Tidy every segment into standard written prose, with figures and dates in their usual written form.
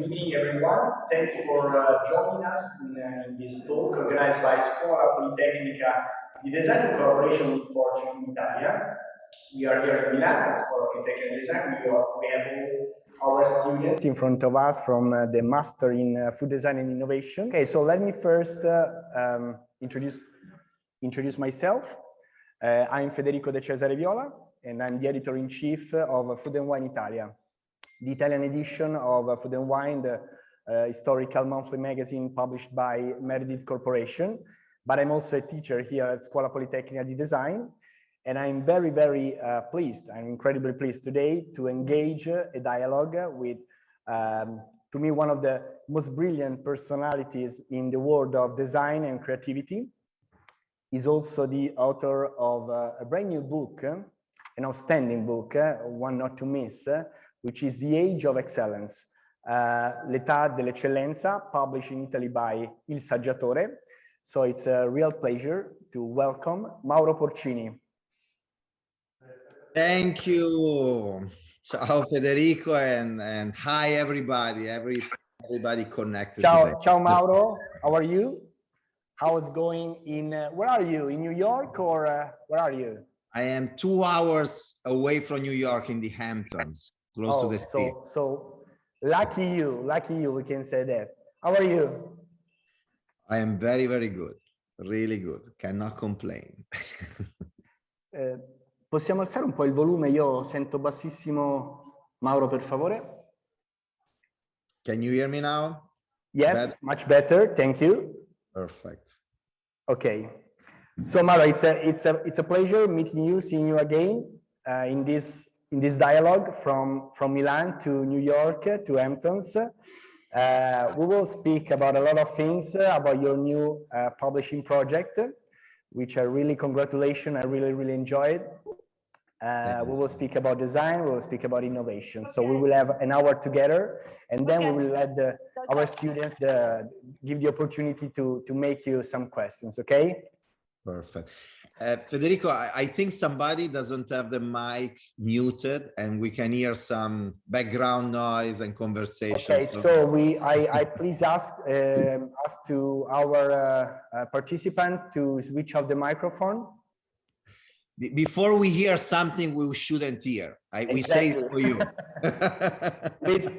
evening, everyone. Thanks for joining us in this talk organized by Scuola Politecnica di Design in collaboration with Fortune Italia. We are here in Milan at Scuola Politecnica di Design. We have all our students in front of us from the Master in Food Design and Innovation. Okay, so let me first introduce myself. I'm Federico De Cesare Viola, and I'm the editor-in-chief of Food&WINE Italia, the Italian edition of Food&WINE, the historical monthly magazine published by Meredith Corporation. But I'm also a teacher here at Scuola Politecnica di Design, and I'm very, very pleased. I'm incredibly pleased today to engage a dialogue with, to me, one of the most brilliant personalities in the world of design and creativity. He's also the author of a brand new book, an outstanding book, one not to miss, which is The Age of Excellence, L'età dell'eccellenza, published in Italy by Il Saggiatore. So it's a real pleasure to welcome Mauro Porcini. Thank you. Ciao Federico, and hi everybody, everybody connected today. Ciao Mauro, how are you? How is going in, where are you, in New York or where are you? I am 2 hours away from New York in the Hamptons, close to the sea. So lucky you, we can say that. How are you? I am very, very good, really good, cannot complain. Possiamo alzare un po' il volume? Io sento bassissimo. Mauro, per favore. Can you hear me now? Yes, much better, thank you. Perfect. Okay, so Mauro, it's a pleasure meeting you, seeing you again in this dialogue from Milan to New York to Hamptons. We will speak about a lot of things about your new publishing project, which I really congratulations. I really enjoyed. We will speak about design, we will speak about innovation. So we will have an hour together, and then we will let our students give the opportunity to make you some questions, okay? Perfect. Federico, I think somebody doesn't have the mic muted and we can hear some background noise and conversation. Okay, so I please ask to our participants to switch off the microphone. Before we hear something we shouldn't hear, we say it for you.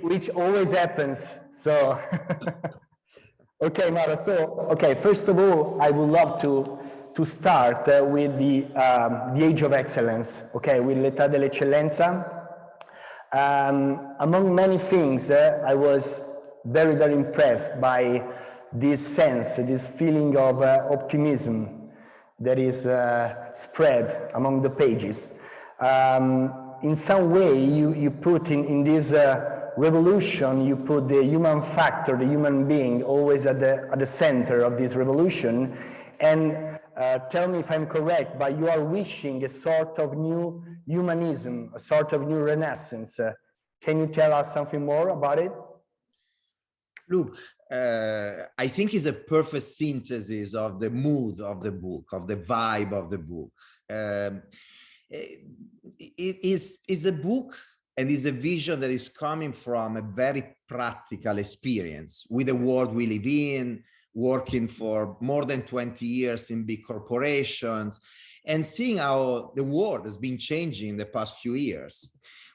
which always happens, so. Okay, Mauro, so, okay, first of all, I would love to start with the Age of Excellence, okay, with L'età dell'eccellenza. Among many things, I was very impressed by this sense, this feeling of optimism that is spread among the pages. In some way, you put in this revolution, you put the human factor, the human being, always at the center of this revolution. And tell me if I'm correct, but you are wishing a sort of new humanism, a sort of new renaissance. Can you tell us something more about it? Look, I think it's a perfect synthesis of the mood of the book, of the vibe of the book. It is a book and is a vision that is coming from a very practical experience with the world we live in, working for more than 20 years in big corporations, and seeing how the world has been changing in the past few years.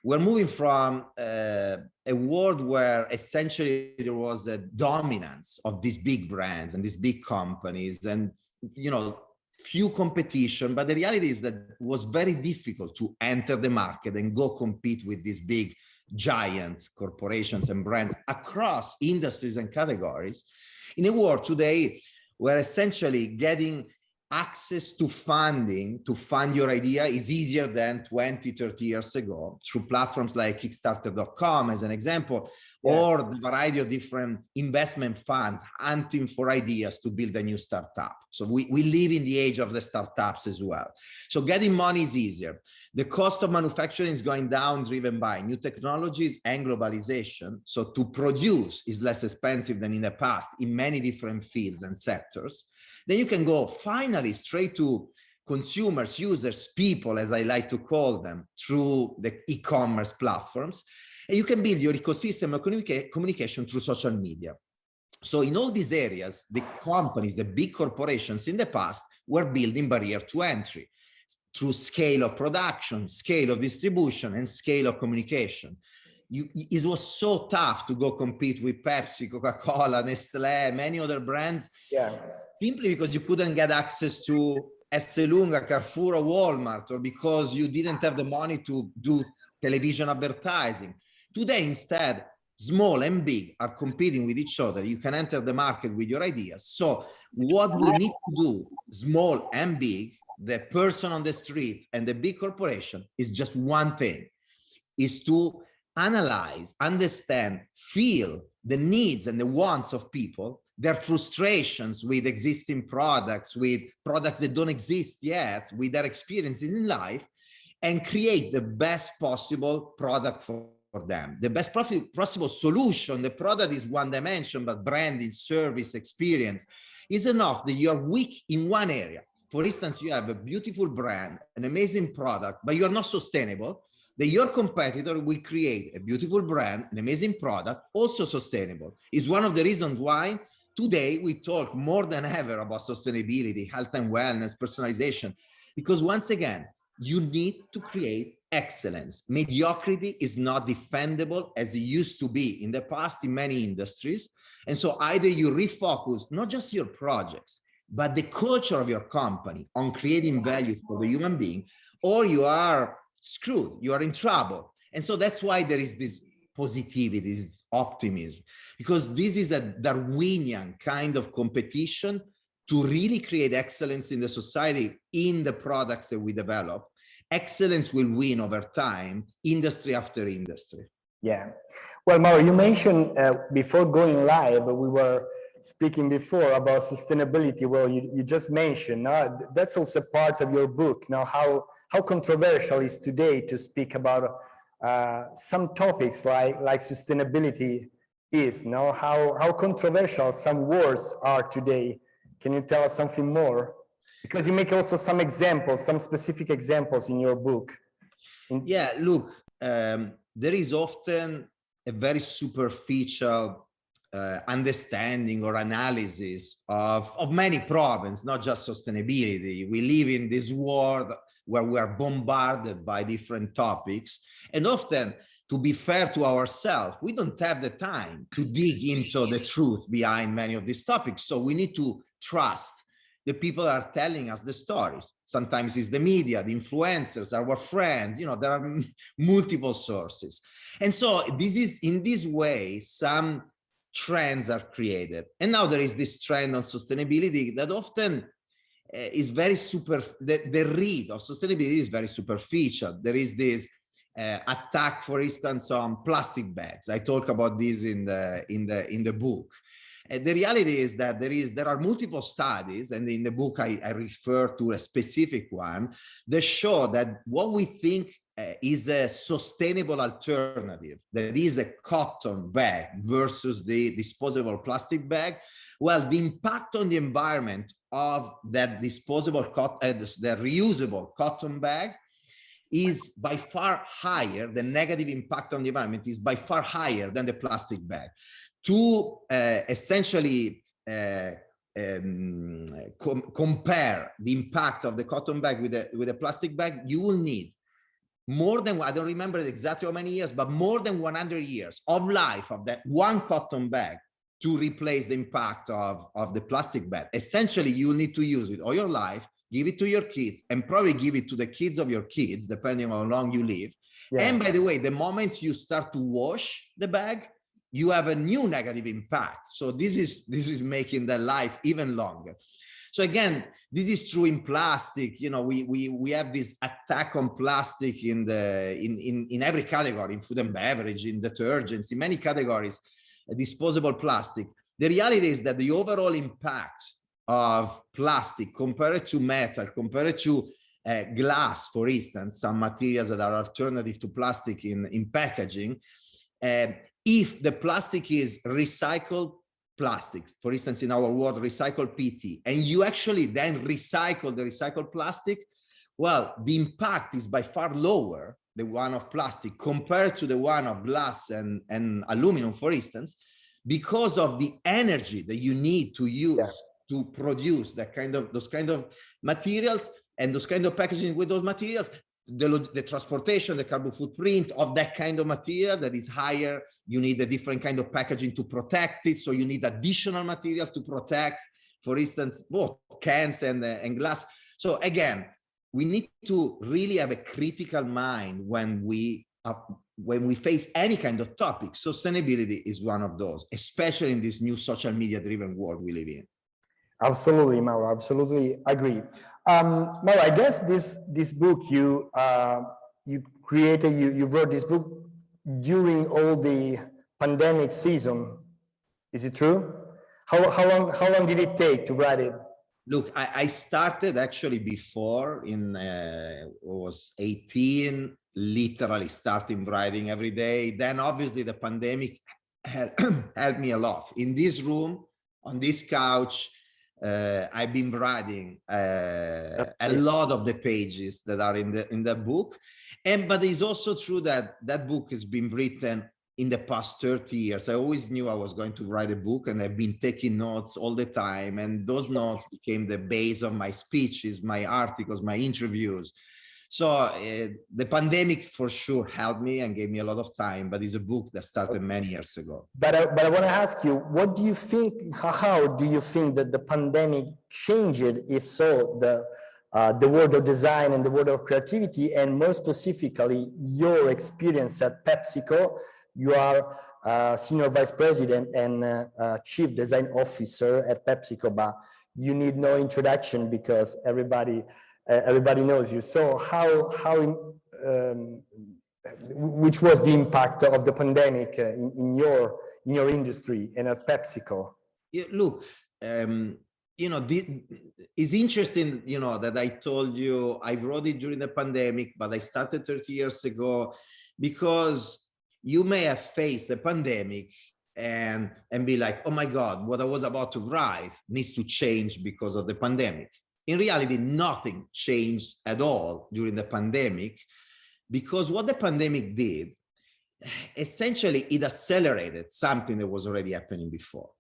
We're moving from a world where essentially there was a dominance of these big brands and these big companies and, you know, few competition, but the reality is that it was very difficult to enter the market and go compete with these big giant corporations and brands across industries and categories. In a world today where essentially getting access to funding to fund your idea is easier than 20, 30 years ago through platforms like Kickstarter.com as an example, or the variety of different investment funds hunting for ideas to build a new startup. So we live in the age of the startups as well. So getting money is easier. The cost of manufacturing is going down, driven by new technologies and globalization. So to produce is less expensive than in the past in many different fields and sectors. Then you can go finally straight to consumers, users, people, as I like to call them, through the e-commerce platforms. And you can build your ecosystem of communication through social media. So in all these areas, the companies, the big corporations in the past were building barrier to entry through scale of production, scale of distribution, and scale of communication. It was so tough to go compete with Pepsi, Coca-Cola, Nestlé, many other brands, simply because you couldn't get access to Esselunga, Carrefour, or Walmart, or because you didn't have the money to do television advertising. Today, instead, small and big are competing with each other. You can enter the market with your ideas. So what we need to do, small and big, the person on the street and the big corporation, is just one thing, is to analyze, understand, feel the needs and the wants of people, their frustrations with existing products, with products that don't exist yet, with their experiences in life, and create the best possible product for them, the best possible solution. The product is one dimension, but branding, service, experience is enough that you're weak in one area. For instance, you have a beautiful brand, an amazing product, but you're not sustainable. That your competitor will create a beautiful brand, an amazing product, also sustainable. Is one of the reasons why today we talk more than ever about sustainability, health and wellness, personalization, because once again, you need to create excellence. Mediocrity is not defendable as it used to be in the past in many industries. And so either you refocus not just your projects, but the culture of your company on creating value for the human being, or you are screwed, you are in trouble. And so that's why there is this positivity, this optimism, because this is a Darwinian kind of competition to really create excellence in the society, in the products that we develop. Excellence will win over time, industry after industry. Yeah. Well, Mauro, you mentioned before going live, we were speaking before about sustainability. Well, you just mentioned, that's also part of your book. Now, how controversial is today to speak about some topics like sustainability is, no? How controversial some words are today. Can you tell us something more? Because you make also some examples, some specific examples in your book. Yeah, look, there is often a very superficial understanding or analysis of many problems, not just sustainability. We live in this world where we are bombarded by different topics. And often, to be fair to ourselves, we don't have the time to dig into the truth behind many of these topics. So we need to trust the people are telling us the stories. Sometimes it's the media, the influencers, our friends, you know, there are multiple sources. And so this is, in this way, some trends are created. And now there is this trend on sustainability that often is very the read of sustainability is very superficial. There is this attack, for instance, on plastic bags. I talk about this in the book. The reality is that there are multiple studies, and in the book I refer to a specific one that show that what we think is a sustainable alternative, that is a cotton bag versus the disposable plastic bag. Well, the impact on the environment of that disposable the reusable cotton bag is by far higher. The negative impact on the environment is by far higher than the plastic bag. To essentially compare the impact of the cotton bag with a plastic bag, you will need more than, I don't remember exactly how many years, but more than 100 years of life of that one cotton bag to replace the impact of the plastic bag. Essentially, you need to use it all your life, give it to your kids, and probably give it to the kids of your kids, depending on how long you live. Yeah. And by the way, the moment you start to wash the bag, you have a new negative impact. So this is making the life even longer. So again, this is true in plastic. You know, we have this attack on plastic in every category, in food and beverage, in detergents, in many categories, disposable plastic. The reality is that the overall impact of plastic compared to metal, compared to glass, for instance, some materials that are alternative to plastic in packaging, if the plastic is recycled plastic, for instance, in our world, recycled PET, and you actually then recycle the recycled plastic, well, the impact is by far lower the one of plastic, compared to the one of glass and aluminum, for instance, because of the energy that you need to use to produce those kind of materials and those kind of packaging with those materials, the transportation, the carbon footprint of that kind of material that is higher. You need a different kind of packaging to protect it. So you need additional material to protect, for instance, both cans and glass. So again, we need to really have a critical mind when we face any kind of topic. Sustainability is one of those, especially in this new social media driven world we live in. Absolutely, Mauro, absolutely agree. Mauro, I guess this book you created, you wrote this book during all the pandemic season. Is it true? How long did it take to write it? Look, I started actually before was 18, literally starting writing every day. Then obviously the pandemic helped me a lot. In this room, on this couch, I've been writing a lot of the pages that are in the book. But it's also true that that book has been written in the past 30 years. I always knew I was going to write a book, and I've been taking notes all the time. And those notes became the base of my speeches, my articles, my interviews. So the pandemic for sure helped me and gave me a lot of time, but it's a book that started many years ago. But I want to ask you, what do you think, how do you think that the pandemic changed, if so, the world of design and the world of creativity, and more specifically, your experience at PepsiCo? You are Senior Vice President and Chief Design Officer at PepsiCo, but you need no introduction because everybody knows you. So which was the impact of the pandemic in your industry and at PepsiCo? Yeah, look, you know, it's interesting, you know, that I told you I wrote it during the pandemic, but I started 30 years ago, because you may have faced a pandemic and be like, oh my God, what I was about to write needs to change because of the pandemic. In reality, nothing changed at all during the pandemic, because what the pandemic did, essentially, it accelerated something that was already happening before.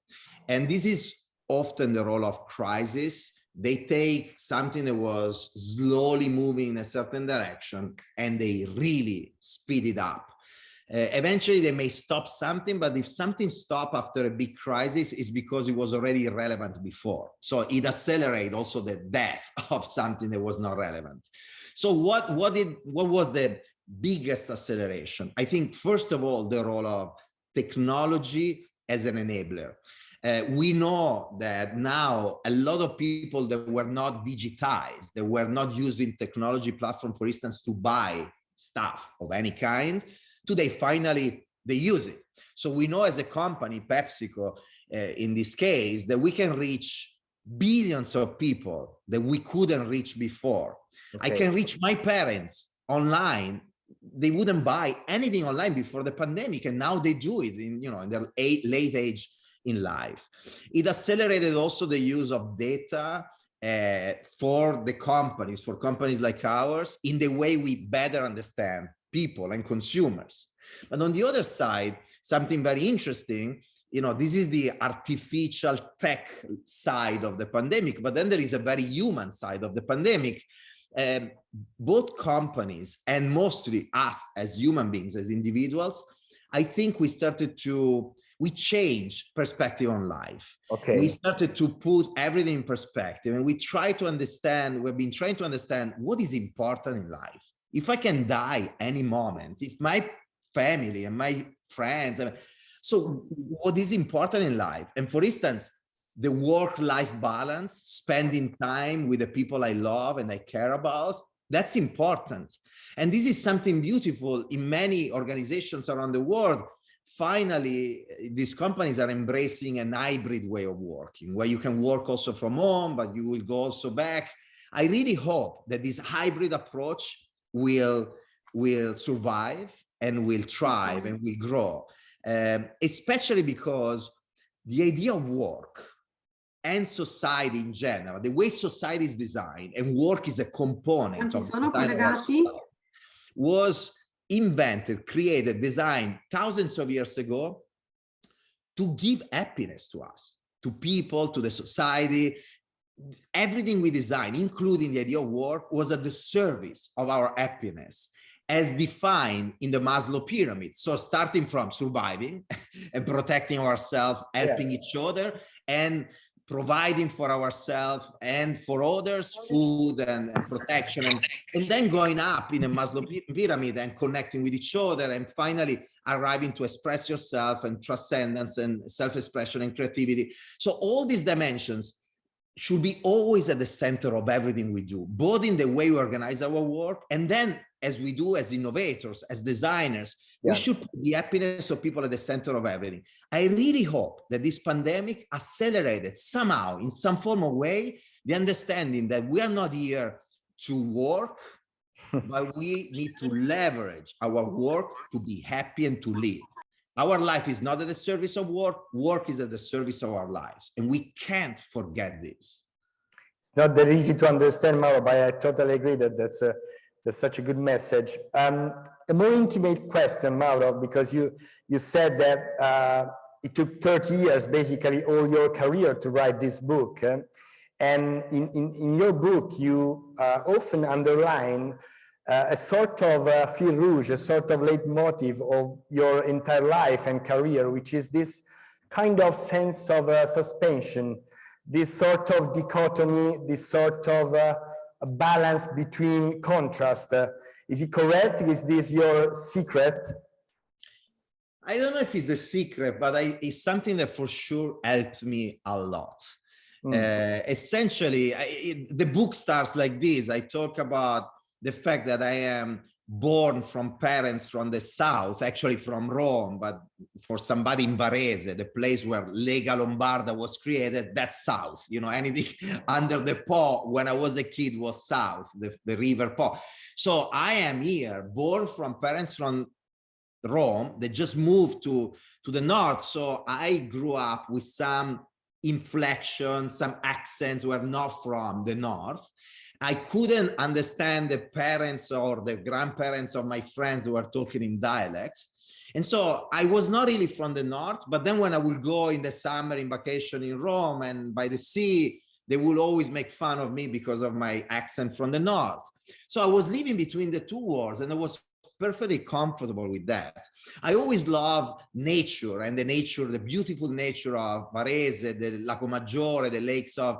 And this is often the role of crisis. They take something that was slowly moving in a certain direction and they really speed it up. Eventually they may stop something, but if something stopped after a big crisis, it's because it was already relevant before. So it accelerated also the death of something that was not relevant. So what was the biggest acceleration? I think, first of all, the role of technology as an enabler. We know that now a lot of people that were not digitized, that were not using technology platform, for instance, to buy stuff of any kind, today finally they use it. So we know as a company, PepsiCo, in this case, that we can reach billions of people that we couldn't reach before. Okay. I can reach my parents online. They wouldn't buy anything online before the pandemic, and now they do it in their late age in life. It accelerated also the use of data for companies like ours, in the way we better understand people and consumers. But on the other side, something very interesting, this is the artificial tech side of the pandemic, but then there is a very human side of the pandemic. Both companies and mostly us as human beings, as individuals, I think we changed perspective on life. Okay. We started to put everything in perspective, and we've been trying to understand what is important in life. If I can die any moment, if my family and my friends, so what is important in life? And for instance, the work-life balance, spending time with the people I love and I care about, that's important. And this is something beautiful in many organizations around the world. Finally, these companies are embracing an hybrid way of working, where you can work also from home, but you will go also back. I really hope that this hybrid approach will survive and will thrive and will grow, especially because the idea of work and society in general, the way society is designed, and work is a component of society, was invented, created, designed thousands of years ago to give happiness to us, to people, to the society. Everything we design, including the idea of work, was at the service of our happiness, as defined in the Maslow pyramid. So starting from surviving and protecting ourselves, helping each other, and providing for ourselves and for others food and protection, and then going up in a Maslow pyramid and connecting with each other, and finally arriving to express yourself and transcendence and self-expression and creativity. So all these dimensions should be always at the center of everything we do, both in the way we organize our work, and then as we do as innovators, as designers, we should put the happiness of people at the center of everything. I really hope that this pandemic accelerated somehow, in some form or way, the understanding that we are not here to work, but we need to leverage our work to be happy and to live. Our life is not at the service of work. Work is at the service of our lives. And we can't forget this. It's not that easy to understand, Mauro, but I totally agree that that's such a good message. A more intimate question, Mauro, because you said that it took 30 years, basically all your career, to write this book. And in your book, you often underline a sort of fil rouge, a sort of leitmotif of your entire life and career, which is this kind of sense of suspension, this sort of dichotomy, this sort of a balance between contrast. Is it correct? Is this your secret? I don't know if it's a secret, but it's something that for sure helped me a lot. Essentially, the book starts like this. I talk about the fact that I am born from parents from the South, actually from Rome, but for somebody in Varese, the place where Lega Lombarda was created, that's South. You know, anything under the Po when I was a kid was South, the River Po. So I am here, born from parents from Rome that just moved to the North. So I grew up with some inflections, some accents were not from the North. I couldn't understand the parents or the grandparents of my friends who were talking in dialects. And so I was not really from the North, but then when I would go in the summer in vacation in Rome and by the sea, they will always make fun of me because of my accent from the North. So I was living between the two worlds, and I was perfectly comfortable with that. I always love nature, and the beautiful nature of Varese, the Lago Maggiore, the lakes of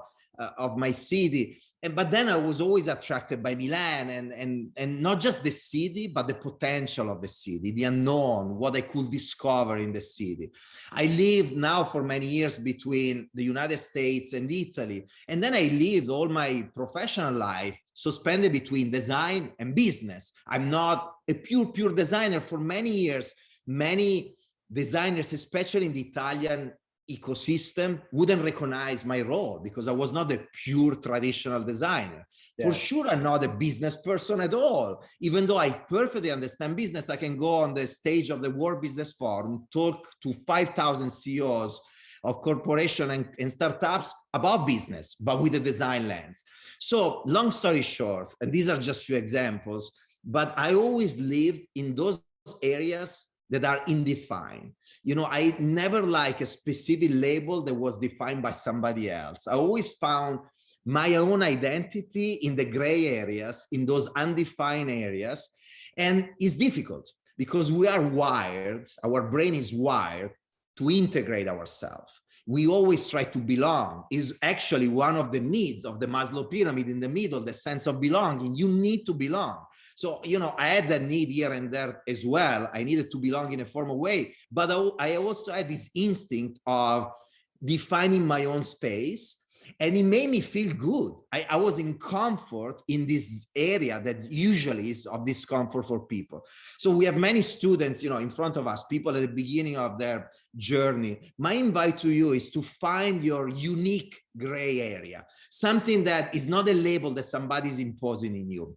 my city. But then I was always attracted by Milan, and not just the city, but the potential of the city, the unknown, what I could discover in the city. I lived now for many years between the United States and Italy. And then I lived all my professional life suspended between design and business. I'm not a pure designer. For many years, many designers, especially in the Italian ecosystem, wouldn't recognize my role because I was not a pure traditional designer. For sure, I'm not a business person at all. Even though I perfectly understand business, I can go on the stage of the World Business Forum, talk to 5,000 CEOs of corporations and startups about business, but with a design lens. So long story short, and these are just few examples, but I always lived in those areas that are undefined. You know, I never like a specific label that was defined by somebody else. I always found my own identity in the gray areas, in those undefined areas. And it's difficult because we are wired, our brain is wired to integrate ourselves. We always try to belong. Is actually one of the needs of the Maslow pyramid in the middle, the sense of belonging. You need to belong. So, you know, I had that need here and there as well. I needed to belong in a formal way, but I also had this instinct of defining my own space, and it made me feel good. I was in comfort in this area that usually is of discomfort for people. So we have many students, you know, in front of us, people at the beginning of their journey. My invite to you is to find your unique gray area, something that is not a label that somebody's imposing in you.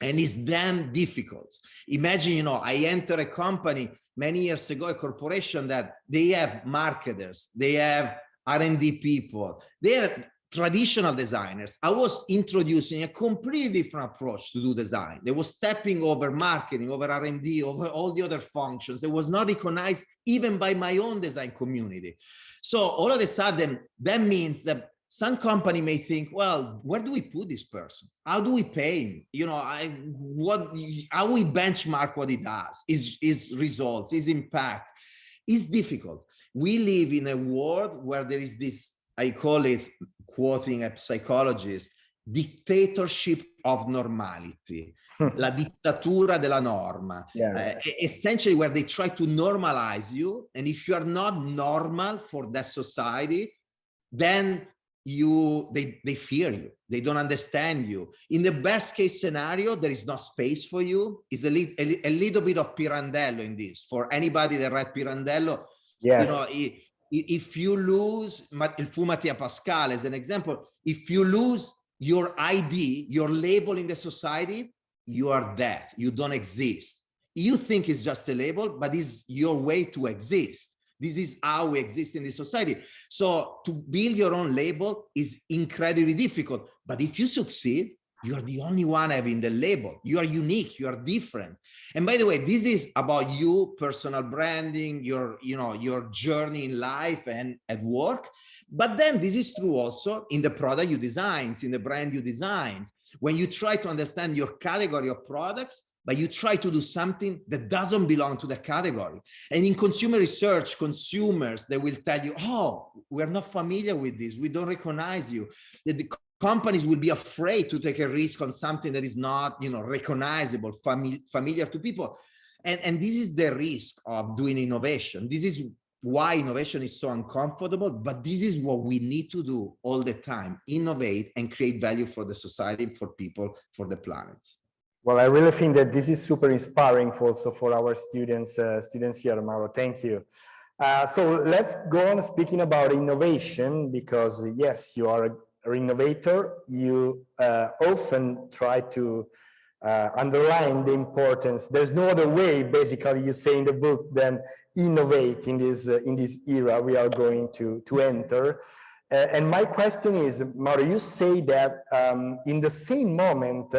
And it's damn difficult. Imagine, you know, I enter a company many years ago, a corporation that they have marketers, they have R&D people, they have traditional designers, I was introducing a completely different approach to do design. They was stepping over marketing, over R&D, over all the other functions. They was not recognized even by my own design community. So all of a sudden, that means that some company may think, well, where do we put this person? How do we pay him? You know, how we benchmark what he does, his results, his impact. It's difficult. We live in a world where there is this, I call it, quoting a psychologist, dictatorship of normality, la dittatura della norma. Yeah. Essentially where they try to normalize you. And if you are not normal for that society, then they fear you. They don't understand you. In the best case scenario, there is no space for you. It's a little bit of Pirandello in this. For anybody that read Pirandello, yes. You know, if you lose, il fu Mattia Pascal as an example, if you lose your ID, your label in the society, you are dead, you don't exist. You think it's just a label, but it's your way to exist. This is how we exist in this society. So to build your own label is incredibly difficult, but if you succeed, you are the only one having the label. You are unique, you are different. And by the way, this is about you, personal branding, your journey in life and at work. But then this is true also in the product you design, in the brand you design. When you try to understand your category of products, but you try to do something that doesn't belong to the category. And in consumer research, consumers, they will tell you, oh, we're not familiar with this. We don't recognize you. The companies will be afraid to take a risk on something that is not, recognizable, familiar to people. And this is the risk of doing innovation. This is why innovation is so uncomfortable, but this is what we need to do all the time, innovate and create value for the society, for people, for the planet. Well, I really think that this is super inspiring also for our students here, Mauro. Thank you. So let's go on speaking about innovation, because yes, you are an innovator. You often try to underline the importance. There's no other way, basically, you say in the book, than innovate in this era we are going to enter. And my question is, Mauro, you say that in the same moment,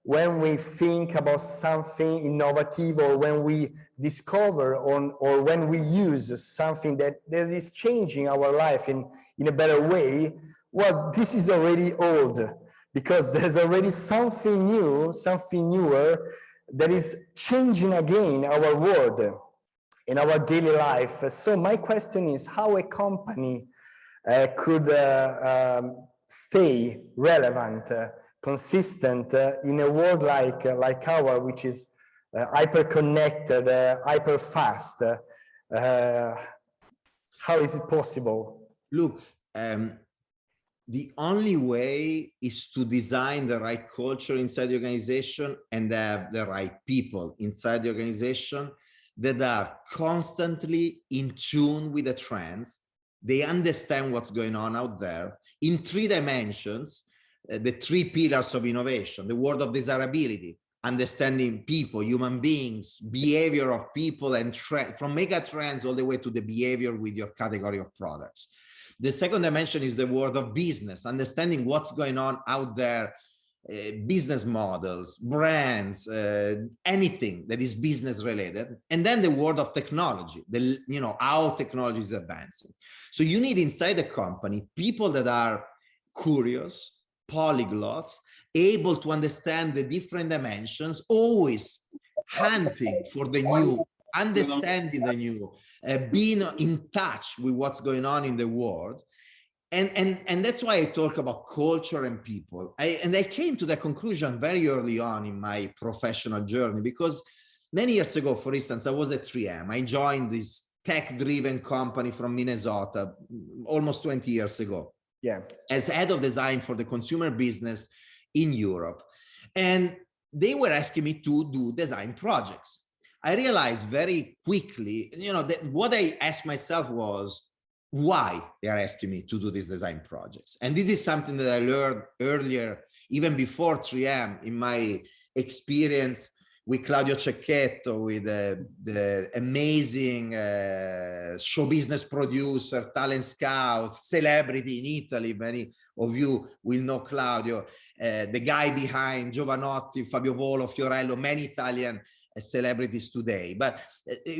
when we think about something innovative, or when we discover or when we use something that is changing our life in a better way, well, this is already old, because there's already something new, something newer that is changing again our world in our daily life. So my question is how a company could stay relevant, consistent in a world like ours, which is hyper-connected, hyper-fast. How is it possible? Look, the only way is to design the right culture inside the organization and have the right people inside the organization that are constantly in tune with the trends. They understand what's going on out there in 3 dimensions. The 3 pillars of innovation, the world of desirability, understanding people, human beings, behavior of people, and from mega trends all the way to the behavior with your category of products. The second dimension is the world of business, understanding what's going on out there, business models, brands, anything that is business related. And then the world of technology, how technology is advancing. So you need inside the company people that are curious, polyglots, able to understand the different dimensions, always hunting for the new, understanding the new, being in touch with what's going on in the world. And that's why I talk about culture and people. I came to the conclusion very early on in my professional journey, because many years ago, for instance, I was at 3M. I joined this tech-driven company from Minnesota almost 20 years ago. Yeah, as head of design for the consumer business in Europe. And they were asking me to do design projects. I realized very quickly, that what I asked myself was why they are asking me to do these design projects. And this is something that I learned earlier, even before 3M, in my experience with Claudio Cecchetto, with the amazing show business producer, talent scout, celebrity in Italy. Many of you will know Claudio, the guy behind Giovanotti, Fabio Volo, Fiorello, many Italian celebrities today. But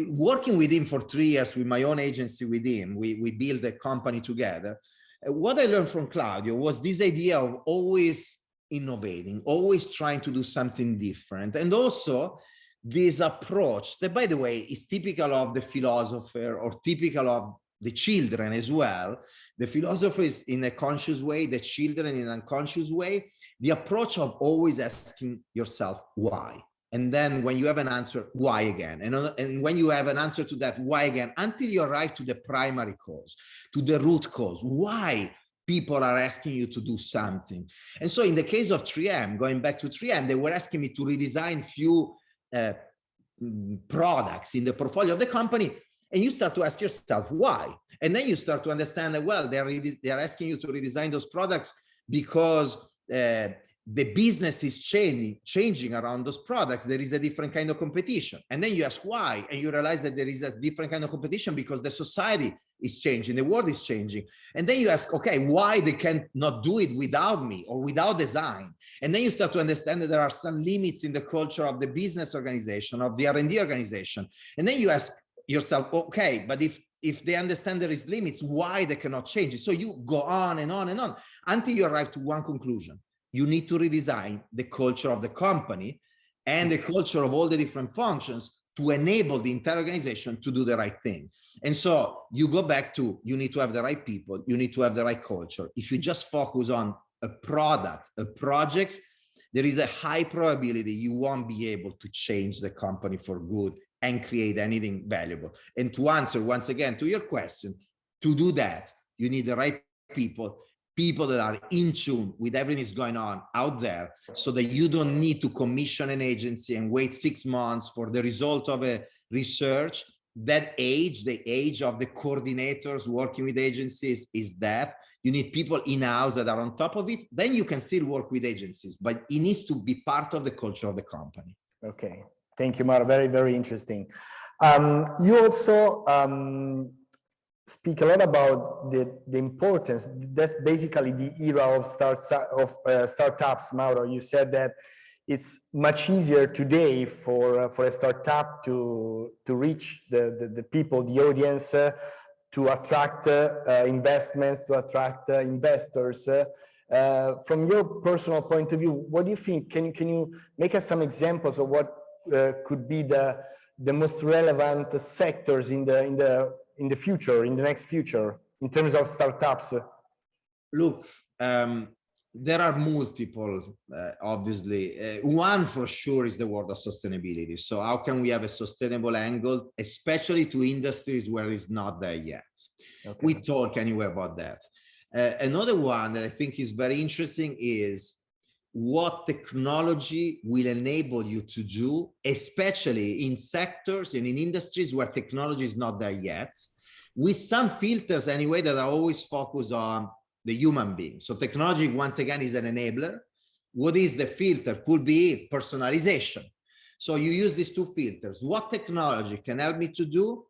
working with him for 3 years, with my own agency with him, we built a company together. What I learned from Claudio was this idea of always innovating, always trying to do something different. And also this approach that, by the way, is typical of the philosopher or typical of the children as well. The philosopher is in a conscious way, the children in an unconscious way. The approach of always asking yourself why. And then when you have an answer, why again? And when you have an answer to that, why again? Until you arrive to the primary cause, to the root cause. Why people are asking you to do something? And so in the case of 3M, going back to 3M, they were asking me to redesign few products in the portfolio of the company. And you start to ask yourself, why? And then you start to understand that, well, they're asking you to redesign those products because the business is changing around those products. There is a different kind of competition. And then you ask why, and you realize that there is a different kind of competition because the society is changing, the world is changing. And then you ask, okay, why they cannot do it without me or without design? And then you start to understand that there are some limits in the culture of the business organization, of the R&D organization. And then you ask yourself, okay, but if they understand there is limits, why they cannot change it? So you go on and on and on until you arrive to one conclusion. You need to redesign the culture of the company and the culture of all the different functions to enable the entire organization to do the right thing. And so you go back to, you need to have the right people, you need to have the right culture. If you just focus on a product, a project, there is a high probability you won't be able to change the company for good and create anything valuable. And to answer once again to your question, to do that, you need the right people that are in tune with everything that's going on out there, so that you don't need to commission an agency and wait 6 months for the result of a research. That age, the age of the coordinators working with agencies, is that you need people in-house that are on top of it. Then you can still work with agencies, but it needs to be part of the culture of the company. Okay, thank you, Mauro. Very, very interesting. You also speak a lot about the importance. That's basically the era of startups, Mauro. You said that it's much easier today for a startup to reach the people, the audience, to attract investments, to attract investors. From your personal point of view, what do you think? Can you make us some examples of what could be the most relevant sectors in the future, in the next future, in terms of startups? Look, there are multiple, obviously. One for sure is the world of sustainability. So how can we have a sustainable angle, especially to industries where it's not there yet? Okay. We talk anyway about that. Another one that I think is very interesting is what technology will enable you to do, especially in sectors and in industries where technology is not there yet, with some filters anyway that are always focused on the human being. So technology, once again, is an enabler. What is the filter? Could be personalization. So you use these two filters. What technology can help me to do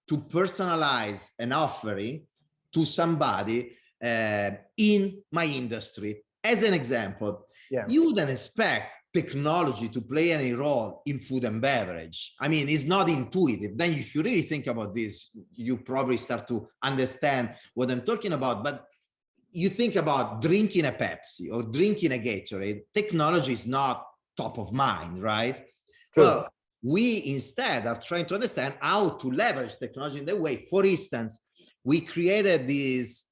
to personalize an offering to somebody in my industry? As an example, you wouldn't expect technology to play any role in food and beverage. I mean, it's not intuitive. Then if you really think about this, you probably start to understand what I'm talking about. But you think about drinking a Pepsi or drinking a Gatorade, technology is not top of mind, right? True. Well, we instead are trying to understand how to leverage technology in that way. For instance, we created this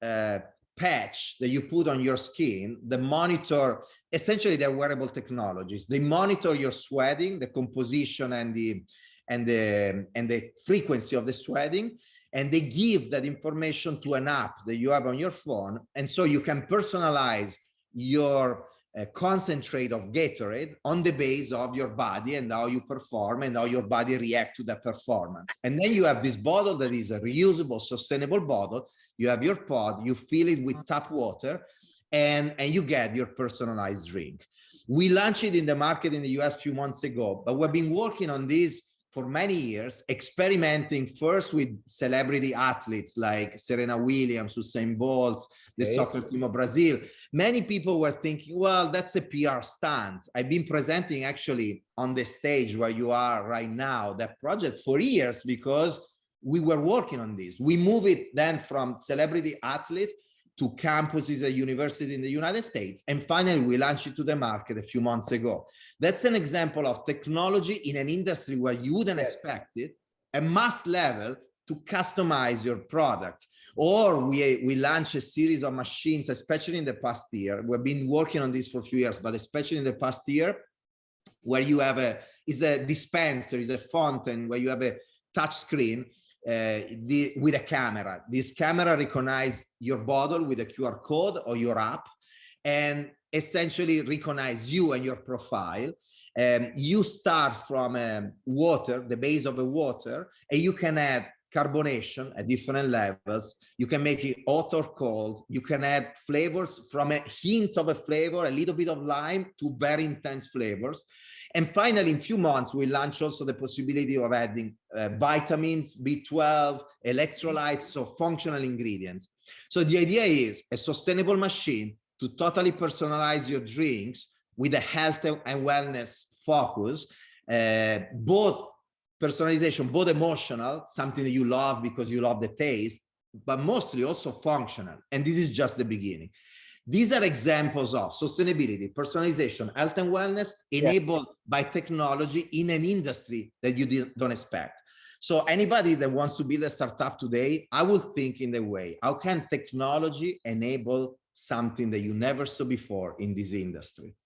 patch that you put on your skin, the monitor, essentially they're wearable technologies. They monitor your sweating, the composition and the frequency of the sweating, and they give that information to an app that you have on your phone. And so you can personalize your concentrate of Gatorade on the base of your body and how you perform and how your body reacts to that performance. And then you have this bottle that is a reusable, sustainable bottle. You have your pod, you fill it with tap water, and you get your personalized drink. We launched it in the market in the US a few months ago, but we've been working on this for many years, experimenting first with celebrity athletes like Serena Williams, Usain Bolt, the soccer team of Brazil. Many people were thinking, well, that's a PR stunt. I've been presenting actually on the stage where you are right now, that project for years, because we were working on this. We move it then from celebrity athlete to campuses at university in the United States. And finally, we launched it to the market a few months ago. That's an example of technology in an industry where you wouldn't expect it, a mass level to customize your product. Or we launched a series of machines, especially in the past year. We've been working on this for a few years, but especially in the past year, where you have a dispenser, is a fountain, where you have a touch screen with a camera. This camera recognizes your bottle with a QR code or your app, and essentially recognize you and your profile. You start from water, the base of the water, and you can add carbonation at different levels. You can make it hot or cold. You can add flavors from a hint of a flavor, a little bit of lime, to very intense flavors. And finally, in a few months, we launch also the possibility of adding vitamins, B12, electrolytes, so functional ingredients. So the idea is a sustainable machine to totally personalize your drinks with a health and wellness focus, both personalization, both emotional, something that you love because you love the taste, but mostly also functional. And this is just the beginning. These are examples of sustainability, personalization, health and wellness enabled by technology in an industry that you don't expect. So anybody that wants to build a startup today, I would think in the way, how can technology enable something that you never saw before in this industry?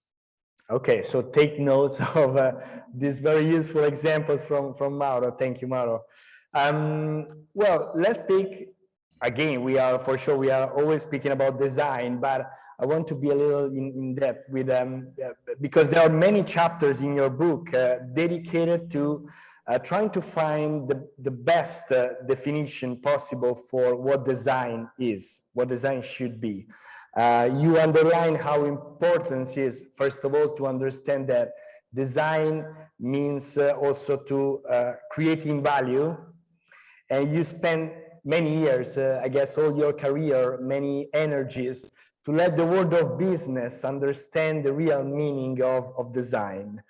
Okay, so take notes of these very useful examples from Mauro. Thank you, Mauro. Well, let's speak. Again, we are always speaking about design, but I want to be a little in depth with because there are many chapters in your book dedicated to trying to find the best definition possible for what design is, what design should be. You underline how important it is, first of all, to understand that design means also to creating value, and you spend many years, I guess all your career, many energies to let the world of business understand the real meaning of design.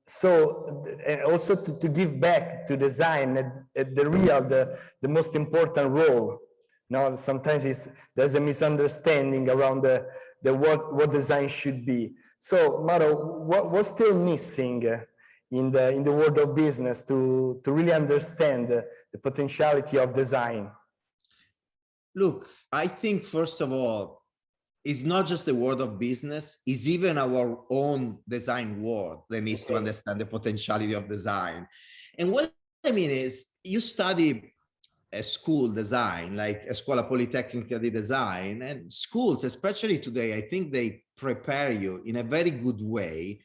So also to give back to design the most important role. Now, sometimes there's a misunderstanding around what design should be. So, Mauro, what's still missing in the world of business to really understand the potentiality of design? Look, I think first of all, it's not just the world of business, it's even our own design world that needs to understand the potentiality of design. And what I mean is, you study a school design, like a Scuola Politecnica di Design, and schools, especially today, I think they prepare you in a very good way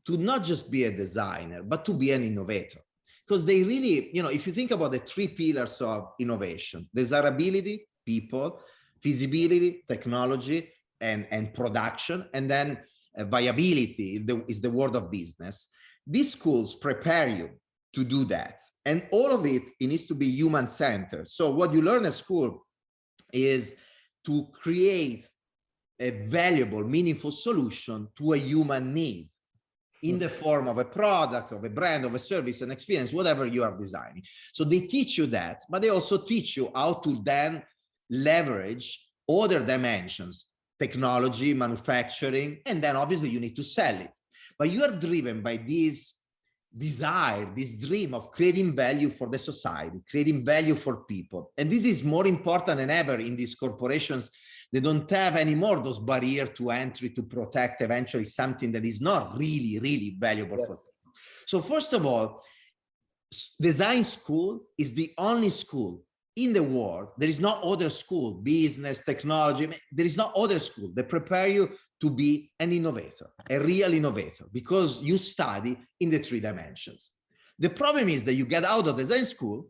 to not just be a designer, but to be an innovator. Because they really, if you think about the three pillars of innovation: desirability, people; feasibility, technology, and production; and then viability is the world of business. These schools prepare you to do that. And all of it needs to be human-centered. So what you learn at school is to create a valuable, meaningful solution to a human need in the form of a product, of a brand, of a service, an experience, whatever you are designing. So they teach you that, but they also teach you how to then leverage other dimensions: technology, manufacturing, and then obviously you need to sell it. But you are driven by this desire, this dream of creating value for the society, creating value for people. And this is more important than ever in these corporations. They don't have anymore those barriers to entry to protect eventually something that is not really, really valuable for people. So first of all, design school is the only school in the world. There is no other school, business, technology. There is no other school that prepare you to be an innovator, a real innovator, because you study in the three dimensions. The problem is that you get out of design school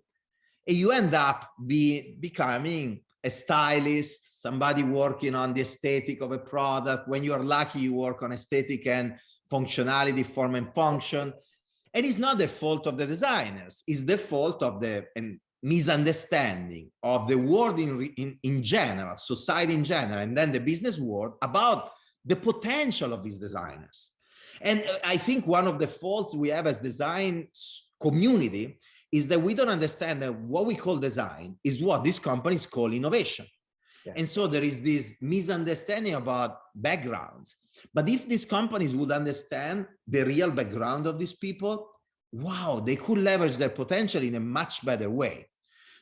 and you end up becoming a stylist, somebody working on the aesthetic of a product. When you are lucky, you work on aesthetic and functionality, form and function. And it's not the fault of the designers, it's the fault of the misunderstanding of the world in general, society in general, and then the business world about the potential of these designers. And I think one of the faults we have as design community is that we don't understand that what we call design is what these companies call innovation. Yes. And so there is this misunderstanding about backgrounds. But if these companies would understand the real background of these people, wow, they could leverage their potential in a much better way.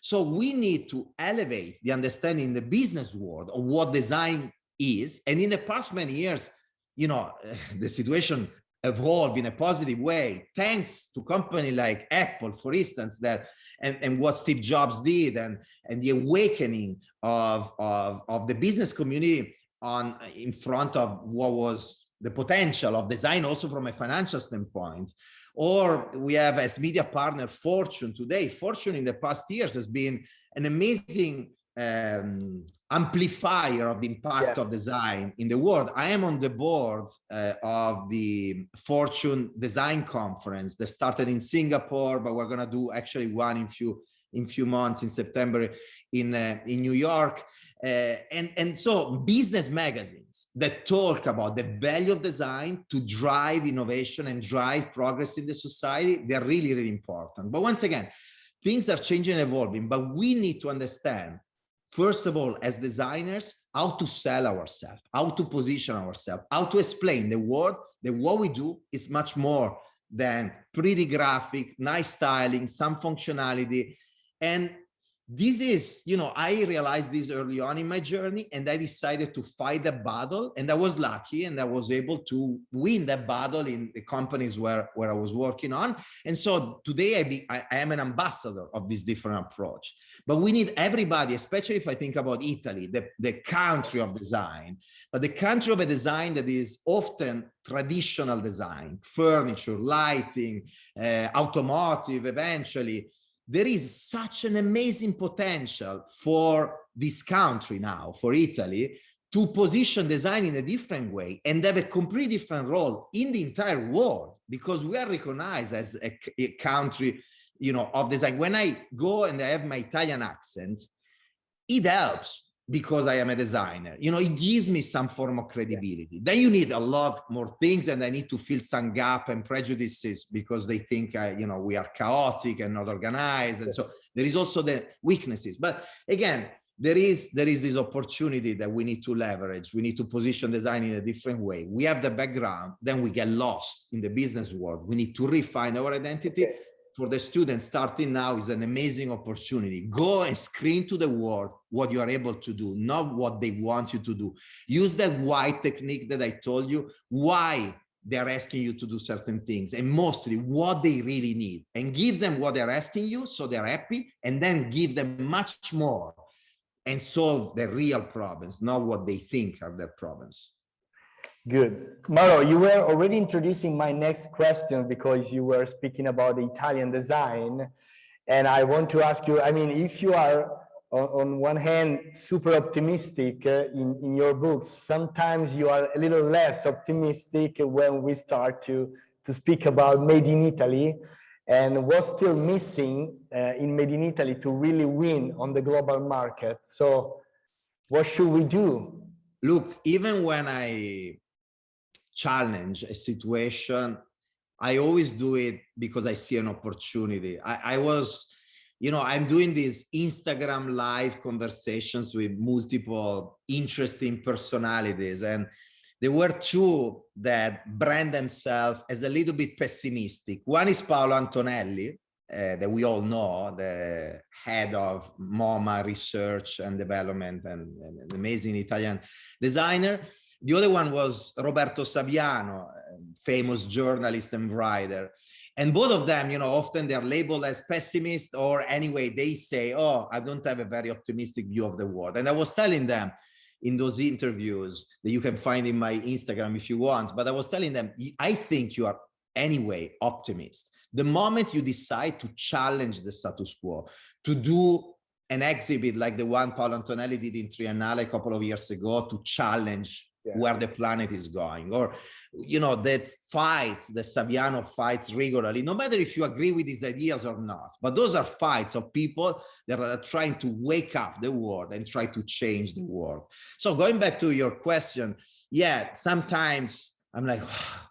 So we need to elevate the understanding in the business world of what design is. And in the past many years, you know, the situation evolved in a positive way, thanks to companies like Apple, for instance, that and what Steve Jobs did, and the awakening of the business community in front of what was the potential of design, also from a financial standpoint. Or we have as media partner Fortune today. Fortune in the past years has been an amazing amplifier of the impact of design in the world. I am on the board of the Fortune Design Conference that started in Singapore, but we're going to do actually one in few months in September in New York. And so business magazines that talk about the value of design to drive innovation and drive progress in the society, they're really, really important. But once again, things are changing and evolving, but we need to understand, first of all, as designers, how to sell ourselves, how to position ourselves, how to explain the world that what we do is much more than pretty graphic, nice styling, some functionality. And this is, you know, I realized this early on in my journey, and I decided to fight the battle, and I was lucky, and I was able to win that battle in the companies where I was working on. And so today I am an ambassador of this different approach. But we need everybody, especially if I think about Italy, the country of design, but the country of a design that is often traditional design, furniture, lighting, automotive, eventually. There is such an amazing potential for this country now, for Italy, to position design in a different way and have a completely different role in the entire world, because we are recognized as a country, you know, of design. When I go and I have my Italian accent, it helps because I am a designer. You know, it gives me some form of credibility. Then you need a lot more things, and I need to fill some gap and prejudices because they think, you know, we are chaotic and not organized. And so there is also the weaknesses. But again, there is this opportunity that we need to leverage. We need to position design in a different way. We have the background, then we get lost in the business world. We need to refine our identity. For the students starting now is an amazing opportunity. Go and screen to the world what you are able to do, not what they want you to do. Use that why technique that I told you, why they're asking you to do certain things, and mostly what they really need, and give them what they're asking you so they're happy, and then give them much more and solve the real problems, not what they think are their problems. Good. Mauro, you were already introducing my next question because you were speaking about the Italian design. And I want to ask you, I mean, if you are on one hand super optimistic in your books, sometimes you are a little less optimistic when we start to speak about Made in Italy, and what's still missing in Made in Italy to really win on the global market. So what should we do? Look, even when I challenge a situation, I always do it because I see an opportunity. I was, you know, I'm doing these Instagram live conversations with multiple interesting personalities, and there were two that brand themselves as a little bit pessimistic. One is Paolo Antonelli, that we all know, the head of MoMA Research and Development, and an amazing Italian designer. The other one was Roberto Saviano, famous journalist and writer. And both of them, you know, often they're labeled as pessimist, or anyway, they say, oh, I don't have a very optimistic view of the world. And I was telling them in those interviews that you can find in my Instagram if you want, but I was telling them, I think you are anyway optimist. The moment you decide to challenge the status quo, to do an exhibit like the one Paolo Antonelli did in Triennale a couple of years ago to challenge where the planet is going, or, you know, that fights, the Saviano fights regularly, no matter if you agree with his ideas or not, but those are fights of people that are trying to wake up the world and try to change the world. So going back to your question, yeah, sometimes I'm like,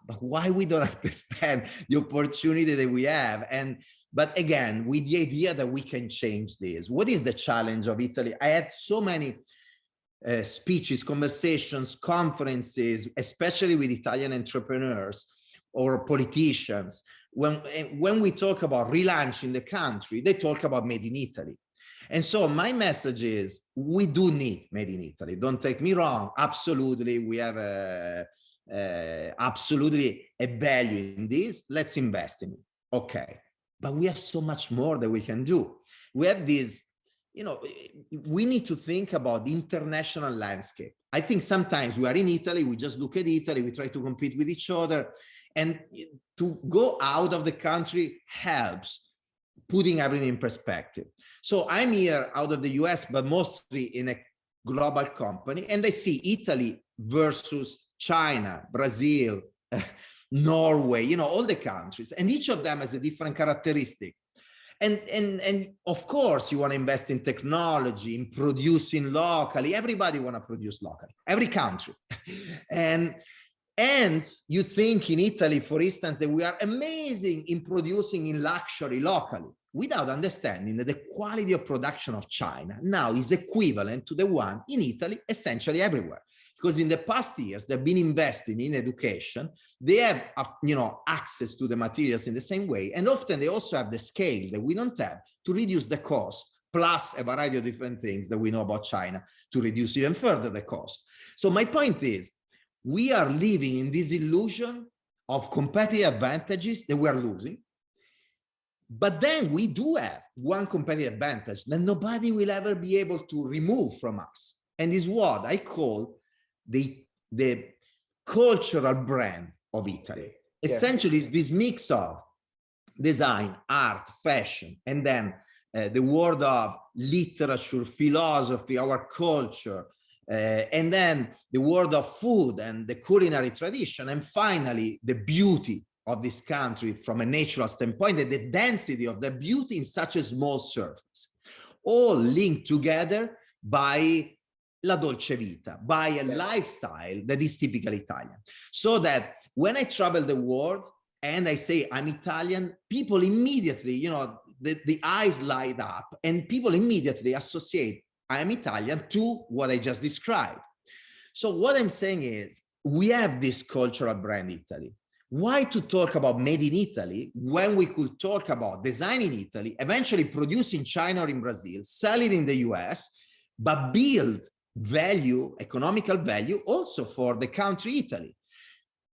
but why we don't understand the opportunity that we have? But again, with the idea that we can change this. What is the challenge of Italy? I had so many speeches, conversations, conferences, especially with Italian entrepreneurs or politicians. When we talk about relaunching the country, they talk about made in Italy. And so my message is, we do need made in Italy. Don't take me wrong. Absolutely, we have absolutely a value in this. Let's invest in it. Okay. But we have so much more that we can do. We have this, you know, we need to think about the international landscape. I think sometimes we are in Italy, we just look at Italy, we try to compete with each other, and to go out of the country helps putting everything in perspective. So I'm here out of the US, but mostly in a global company, and I see Italy versus China, Brazil, Norway, you know, all the countries, and each of them has a different characteristic. And of course, you want to invest in technology, in producing locally. Everybody want to produce locally, every country. And you think in Italy, for instance, that we are amazing in producing in luxury locally, without understanding that the quality of production of China now is equivalent to the one in Italy, essentially everywhere. Because in the past years, they've been investing in education. They have, you know, access to the materials in the same way. And often they also have the scale that we don't have to reduce the cost, plus a variety of different things that we know about China to reduce even further the cost. So my point is, we are living in this illusion of competitive advantages that we are losing. But then we do have one competitive advantage that nobody will ever be able to remove from us. And is what I call the cultural brand of Italy. Yes. Essentially, this mix of design, art, fashion, and then the world of literature, philosophy, our culture, and then the world of food and the culinary tradition, and finally, the beauty of this country from a natural standpoint, and the density of the beauty in such a small surface, all linked together by la dolce vita, by a lifestyle that is typically Italian. So that when I travel the world and I say I'm Italian, people immediately, you know, the eyes light up and people immediately associate I am Italian to what I just described. So what I'm saying is, we have this cultural brand Italy. Why to talk about made in Italy when we could talk about design in Italy, eventually produce in China or in Brazil, sell it in the US, but build value, economical value, also for the country Italy.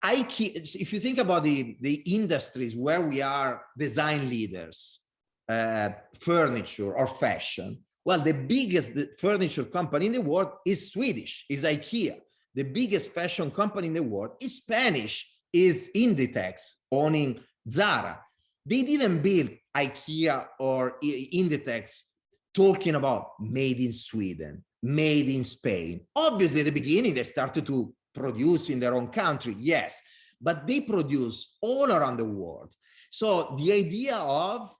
If you think about the industries where we are design leaders, furniture or fashion, well, the biggest furniture company in the world is Swedish, is IKEA. The biggest fashion company in the world is Spanish, is Inditex, owning Zara. They didn't build IKEA or Inditex talking about made in Sweden, made in Spain. Obviously, at the beginning, they started to produce in their own country, yes, but they produce all around the world. So the idea of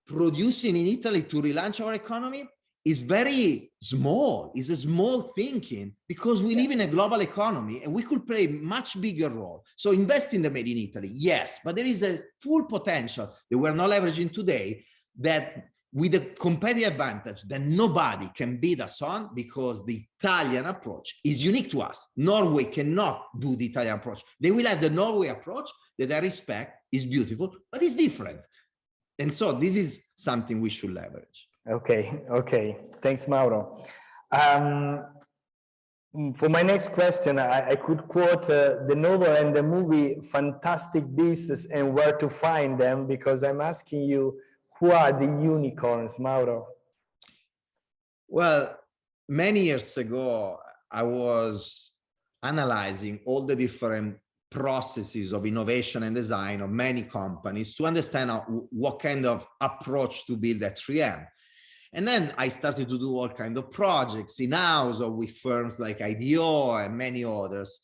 producing in Italy to relaunch our economy is very small, is a small thinking, because we live in a global economy and we could play a much bigger role. So invest in the made in Italy, yes, but there is a full potential that we're not leveraging today, that with a competitive advantage that nobody can beat us on, because the Italian approach is unique to us. Norway cannot do the Italian approach. They will have the Norway approach that I respect, is beautiful, but it's different. And so this is something we should leverage. Okay. Thanks, Mauro. For my next question, I could quote the novel and the movie Fantastic Beasts and Where to Find Them, because I'm asking you, who are the unicorns, Mauro? Well, many years ago, I was analyzing all the different processes of innovation and design of many companies to understand what kind of approach to build at 3M. And then I started to do all kinds of projects in-house or with firms like IDEO and many others.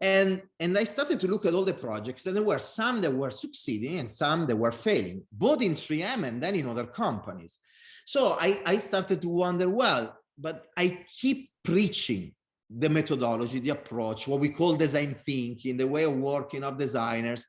And I started to look at all the projects, and there were some that were succeeding and some that were failing, both in 3M and then in other companies. So I started to wonder, well, but I keep preaching the methodology, the approach, what we call design thinking, the way of working of designers.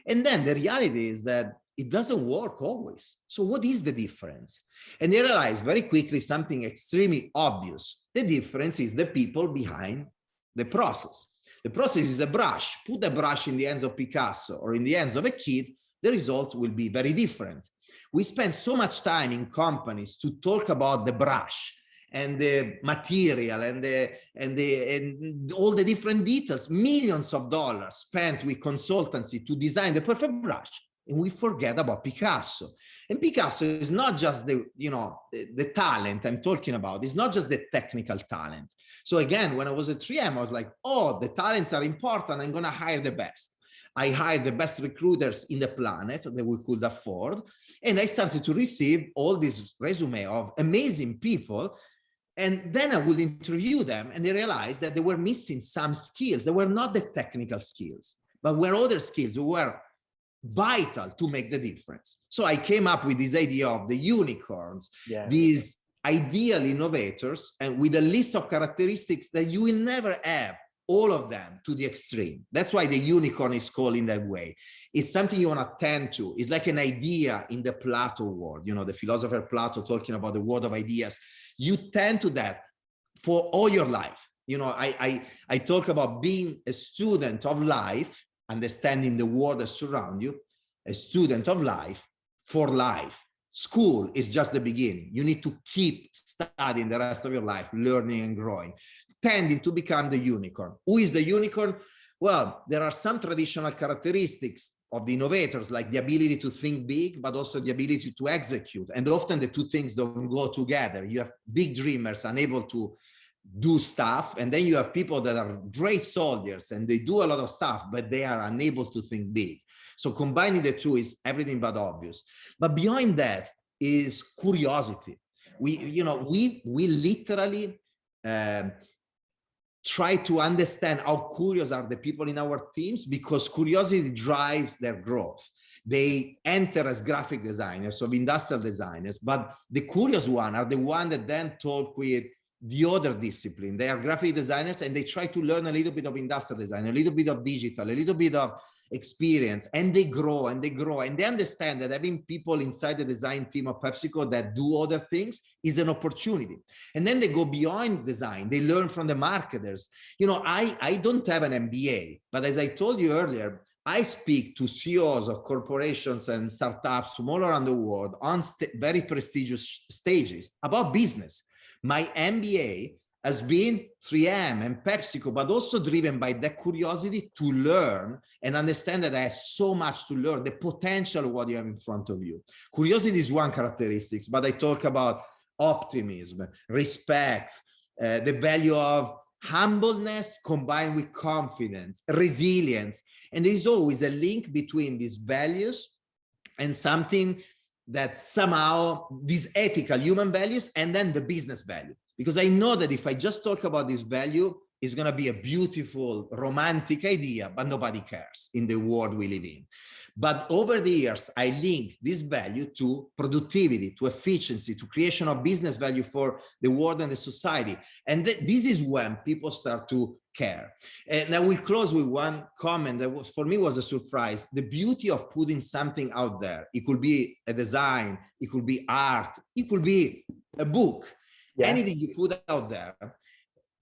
And then the reality is that it doesn't work always. So what is the difference? And they realized very quickly something extremely obvious. The difference is the people behind the process. The process is a brush. Put a brush in the hands of Picasso or in the hands of a kid, the result will be very different. We spend so much time in companies to talk about the brush and the material and all the different details, millions of dollars spent with consultancy to design the perfect brush. And we forget about Picasso. And Picasso is not just the talent I'm talking about. It's not just the technical talent. So again, when I was at 3M, I was like, oh, the talents are important. I'm going to hire the best. I hired the best recruiters in the planet that we could afford. And I started to receive all this resume of amazing people. And then I would interview them, and they realized that they were missing some skills. They were not the technical skills, but were other skills who were vital to make the difference. So I came up with this idea of the unicorns, these ideal innovators, and with a list of characteristics that you will never have all of them to the extreme. That's why the unicorn is called in that way. It's something you want to tend to. It's like an idea in the Plato world, the philosopher Plato talking about the world of ideas. You tend to that for all your life. I talk about being a student of life, understanding the world that surrounds you, a student of life for life. School is just the beginning. You need to keep studying the rest of your life, learning and growing, tending to become the unicorn. Who is the unicorn? Well, there are some traditional characteristics of the innovators, like the ability to think big, but also the ability to execute. And often the two things don't go together. You have big dreamers unable to do stuff, and then you have people that are great soldiers and they do a lot of stuff, but they are unable to think big. So combining the two is everything but obvious. But behind that is curiosity. We literally try to understand how curious are the people in our teams, because curiosity drives their growth. They enter as graphic designers, or industrial designers, but the curious ones are the ones that then talk with the other discipline. They are graphic designers, and they try to learn a little bit of industrial design, a little bit of digital, a little bit of experience, and they grow and they grow, and they understand that having people inside the design team of PepsiCo that do other things is an opportunity. And then they go beyond design. They learn from the marketers. I don't have an MBA, but as I told you earlier, I speak to CEOs of corporations and startups from all around the world on very prestigious stages about business. My MBA has been 3M and PepsiCo, but also driven by that curiosity to learn and understand that I have so much to learn, the potential of what you have in front of you. Curiosity is one characteristic, but I talk about optimism, respect, the value of humbleness combined with confidence, resilience. And there is always a link between these values and something that somehow these ethical human values and then the business value. Because I know that if I just talk about this value, it's going to be a beautiful, romantic idea, but nobody cares in the world we live in. But over the years, I linked this value to productivity, to efficiency, to creation of business value for the world and the society. And this is when people start to care. And I will close with one comment that for me was a surprise. The beauty of putting something out there. It could be a design, it could be art, it could be a book. Yeah. Anything you put out there,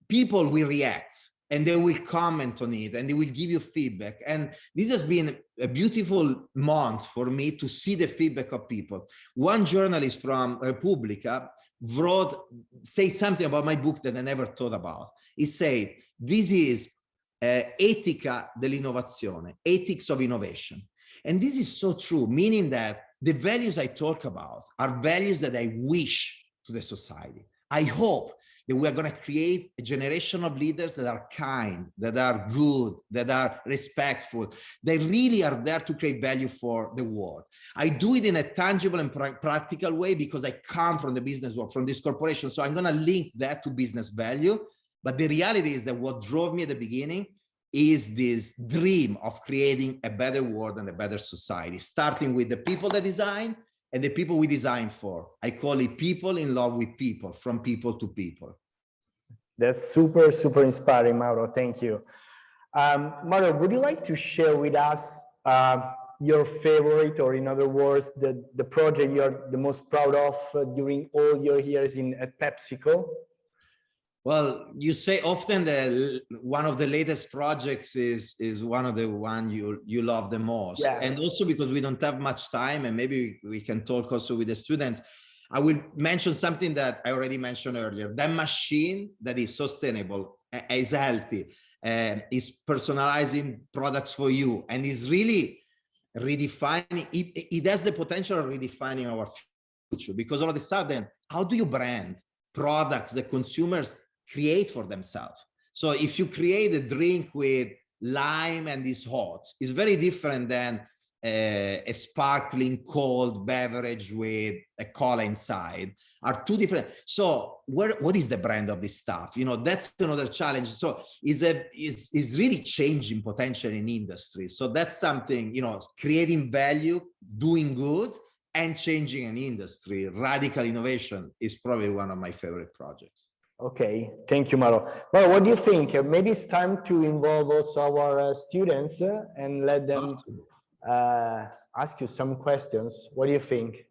people will react and they will comment on it and they will give you feedback. And this has been a beautiful month for me to see the feedback of people. One journalist from Repubblica say something about my book that I never thought about. He said, this is etica dell'innovazione, ethics of innovation. And this is so true, meaning that the values I talk about are values that I wish to the society. I hope that we are going to create a generation of leaders that are kind, that are good, that are respectful. They really are there to create value for the world. I do it in a tangible and practical way because I come from the business world, from this corporation. So I'm going to link that to business value. But the reality is that what drove me at the beginning is this dream of creating a better world and a better society, starting with the people that design and the people we design for. I call it people in love with people, from people to people. That's super, super inspiring, Mauro. Thank you. Mauro, would you like to share with us your favorite, or in other words, the project you're the most proud of during all your years at PepsiCo? Well, you say often that one of the latest projects is one of the one you love the most. Yeah. And also because we don't have much time, and maybe we can talk also with the students, I will mention something that I already mentioned earlier. That machine that is sustainable, is healthy, is personalizing products for you, and is really redefining, it has the potential of redefining our future, because all of a sudden, how do you brand products that consumers create for themselves? So if you create a drink with lime and is hot, it's very different than a sparkling cold beverage with a cola inside. Are two different. So what is the brand of this stuff? You know, that's another challenge. So is really changing potential in industry. So that's something, you know, creating value, doing good, and changing an industry. Radical innovation is probably one of my favorite projects. Okay, thank you, Mauro. Well, what do you think? Maybe it's time to involve also our students and let them ask you some questions. What do you think?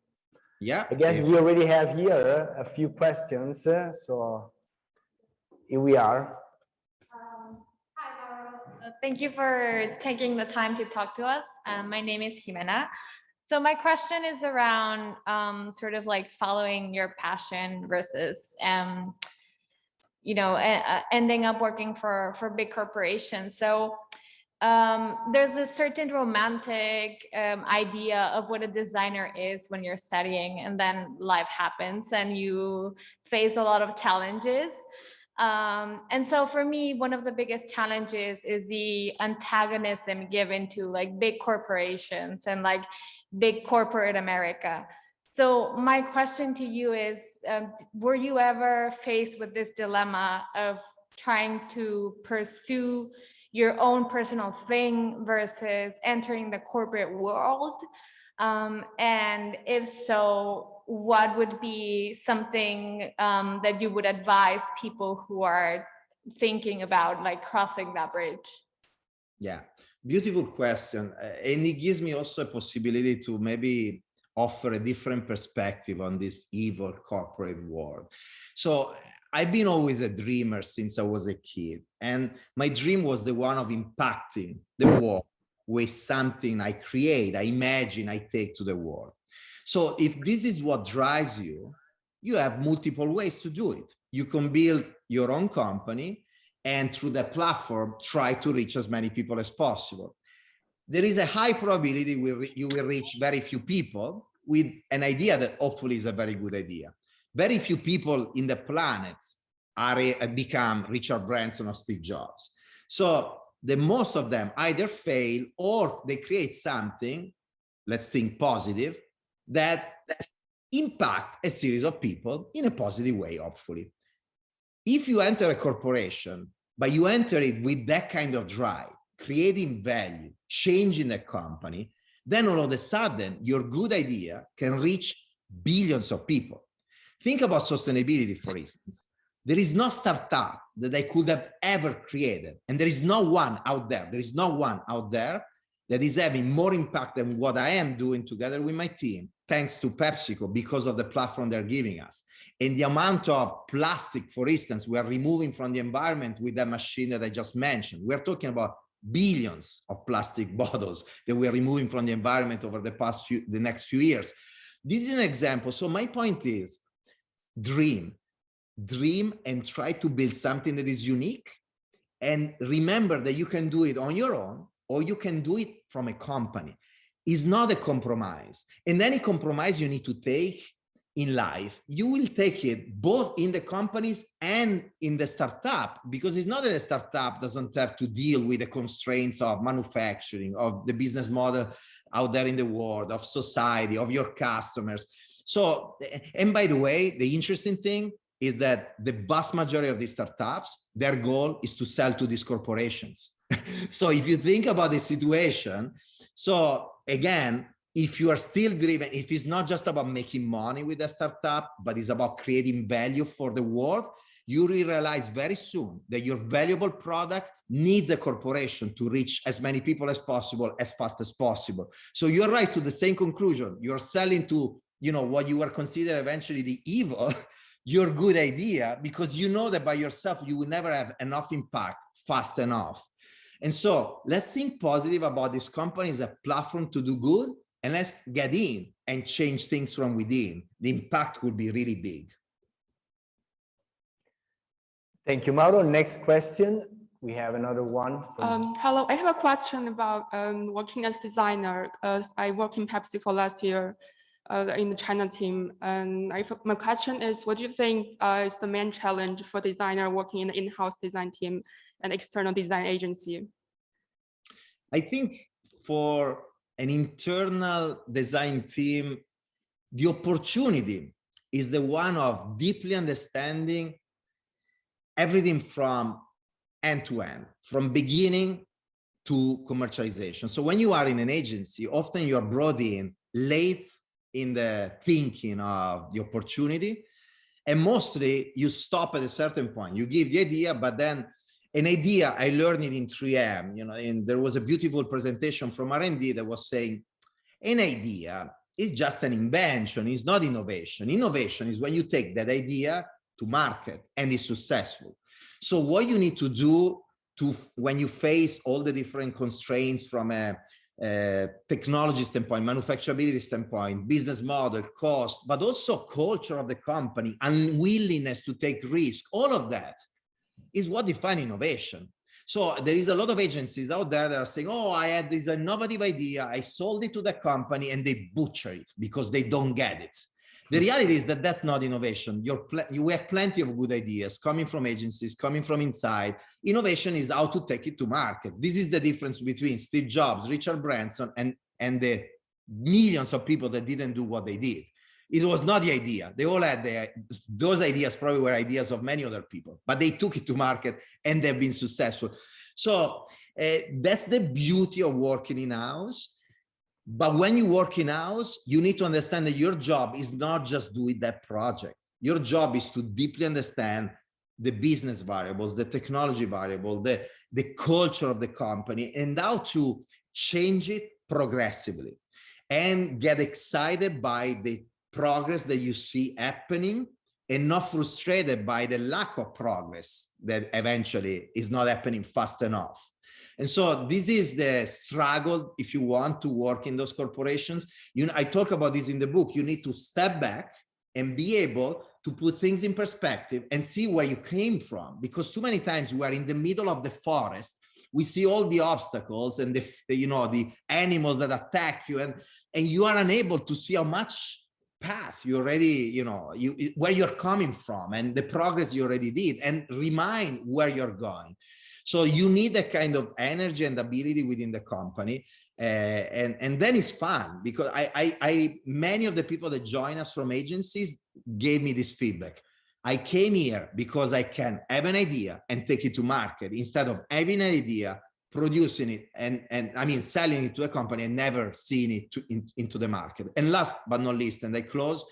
Yeah. I guess we already have here a few questions, so here we are. Hi, Mauro. Thank you for taking the time to talk to us. My name is Jimena. So my question is around sort of like following your passion versus you know, ending up working for big corporations. So there's a certain romantic idea of what a designer is when you're studying, and then life happens and you face a lot of challenges. And so for me, one of the biggest challenges is the antagonism given to like big corporations and like big corporate America. So my question to you is, were you ever faced with this dilemma of trying to pursue your own personal thing versus entering the corporate world? And if so, what would be something that you would advise people who are thinking about like crossing that bridge? Yeah, beautiful question. And it gives me also a possibility to maybe offer a different perspective on this evil corporate world. So I've been always a dreamer since I was a kid. And my dream was the one of impacting the world with something I create, I imagine, I take to the world. So if this is what drives you, you have multiple ways to do it. You can build your own company and through the platform, try to reach as many people as possible. There is a high probability you will reach very few people with an idea that hopefully is a very good idea. Very few people in the planet become Richard Branson or Steve Jobs. So the most of them either fail or they create something, let's think positive, that impact a series of people in a positive way, hopefully. If you enter a corporation, but you enter it with that kind of drive, creating value, changing the company, then all of a sudden your good idea can reach billions of people. Think about sustainability, for instance. There is no startup that I could have ever created, and there is no one out there. There is no one out there that is having more impact than what I am doing together with my team, thanks to PepsiCo, because of the platform they're giving us. And the amount of plastic, for instance, we are removing from the environment with that machine that I just mentioned. We're talking about billions of plastic bottles that we are removing from the environment over the next few years. This is an example. So my point is, dream and try to build something that is unique. And remember that you can do it on your own, or you can do it from a company. It's not a compromise. And any compromise you need to take in life, you will take it both in the companies and in the startup, because it's not that a startup doesn't have to deal with the constraints of manufacturing, of the business model out there in the world, of society, of your customers. So, and by the way, the interesting thing is that the vast majority of these startups, their goal is to sell to these corporations. So if you think about the situation, so again, if you are still driven, if it's not just about making money with a startup, but it's about creating value for the world, you will realize very soon that your valuable product needs a corporation to reach as many people as possible, as fast as possible. So you're right to the same conclusion. You're selling to, you know, what you were considered eventually the evil, your good idea, because you know that by yourself, you will never have enough impact fast enough. And so let's think positive about this company as a platform to do good, and let's get in and change things from within. The impact will be really big. Thank you, Mauro. Next question. We have another one. Hello, I have a question about working as designer. I worked in PepsiCo last year in the China team. And my question is, what do you think is the main challenge for designer working in an in-house design team and external design agency? I think for an internal design team, the opportunity is the one of deeply understanding everything from end to end, from beginning to commercialization. So when you are in an agency, often you are brought in late in the thinking of the opportunity, and mostly you stop at a certain point. You give the idea, but then an idea, I learned it in 3M, you know, and there was a beautiful presentation from R&D that was saying, an idea is just an invention, it's not innovation. Innovation is when you take that idea to market and is successful. So what you need to do when you face all the different constraints from a technology standpoint, manufacturability standpoint, business model, cost, but also culture of the company, unwillingness to take risk, all of that is what defines innovation. So there is a lot of agencies out there that are saying, oh, I had this innovative idea, I sold it to the company, and they butcher it because they don't get it. The reality is that that's not innovation. You have plenty of good ideas coming from agencies, coming from inside. Innovation is how to take it to market. This is the difference between Steve Jobs, Richard Branson, and the millions of people that didn't do what they did. It was not the idea. They all had those ideas probably were ideas of many other people, but they took it to market and they've been successful. So that's the beauty of working in-house. But when you work in-house, you need to understand that your job is not just doing that project. Your job is to deeply understand the business variables, the technology variable, the culture of the company, and how to change it progressively and get excited by the progress that you see happening and not frustrated by the lack of progress that eventually is not happening fast enough. And so this is the struggle if you want to work in those corporations. I talk about this in the book. You need to step back and be able to put things in perspective and see where you came from. Because too many times we are in the middle of the forest. We see all the obstacles and the animals that attack you, and you are unable to see how much path you already, where you're coming from and the progress you already did, and remind where you're going. So you need a kind of energy and ability within the company. And then it's fun, because many of the people that join us from agencies gave me this feedback. I came here because I can have an idea and take it to market, instead of having an idea, producing it, and I mean, selling it to a company and never seeing it into the market. And last but not least, and I close,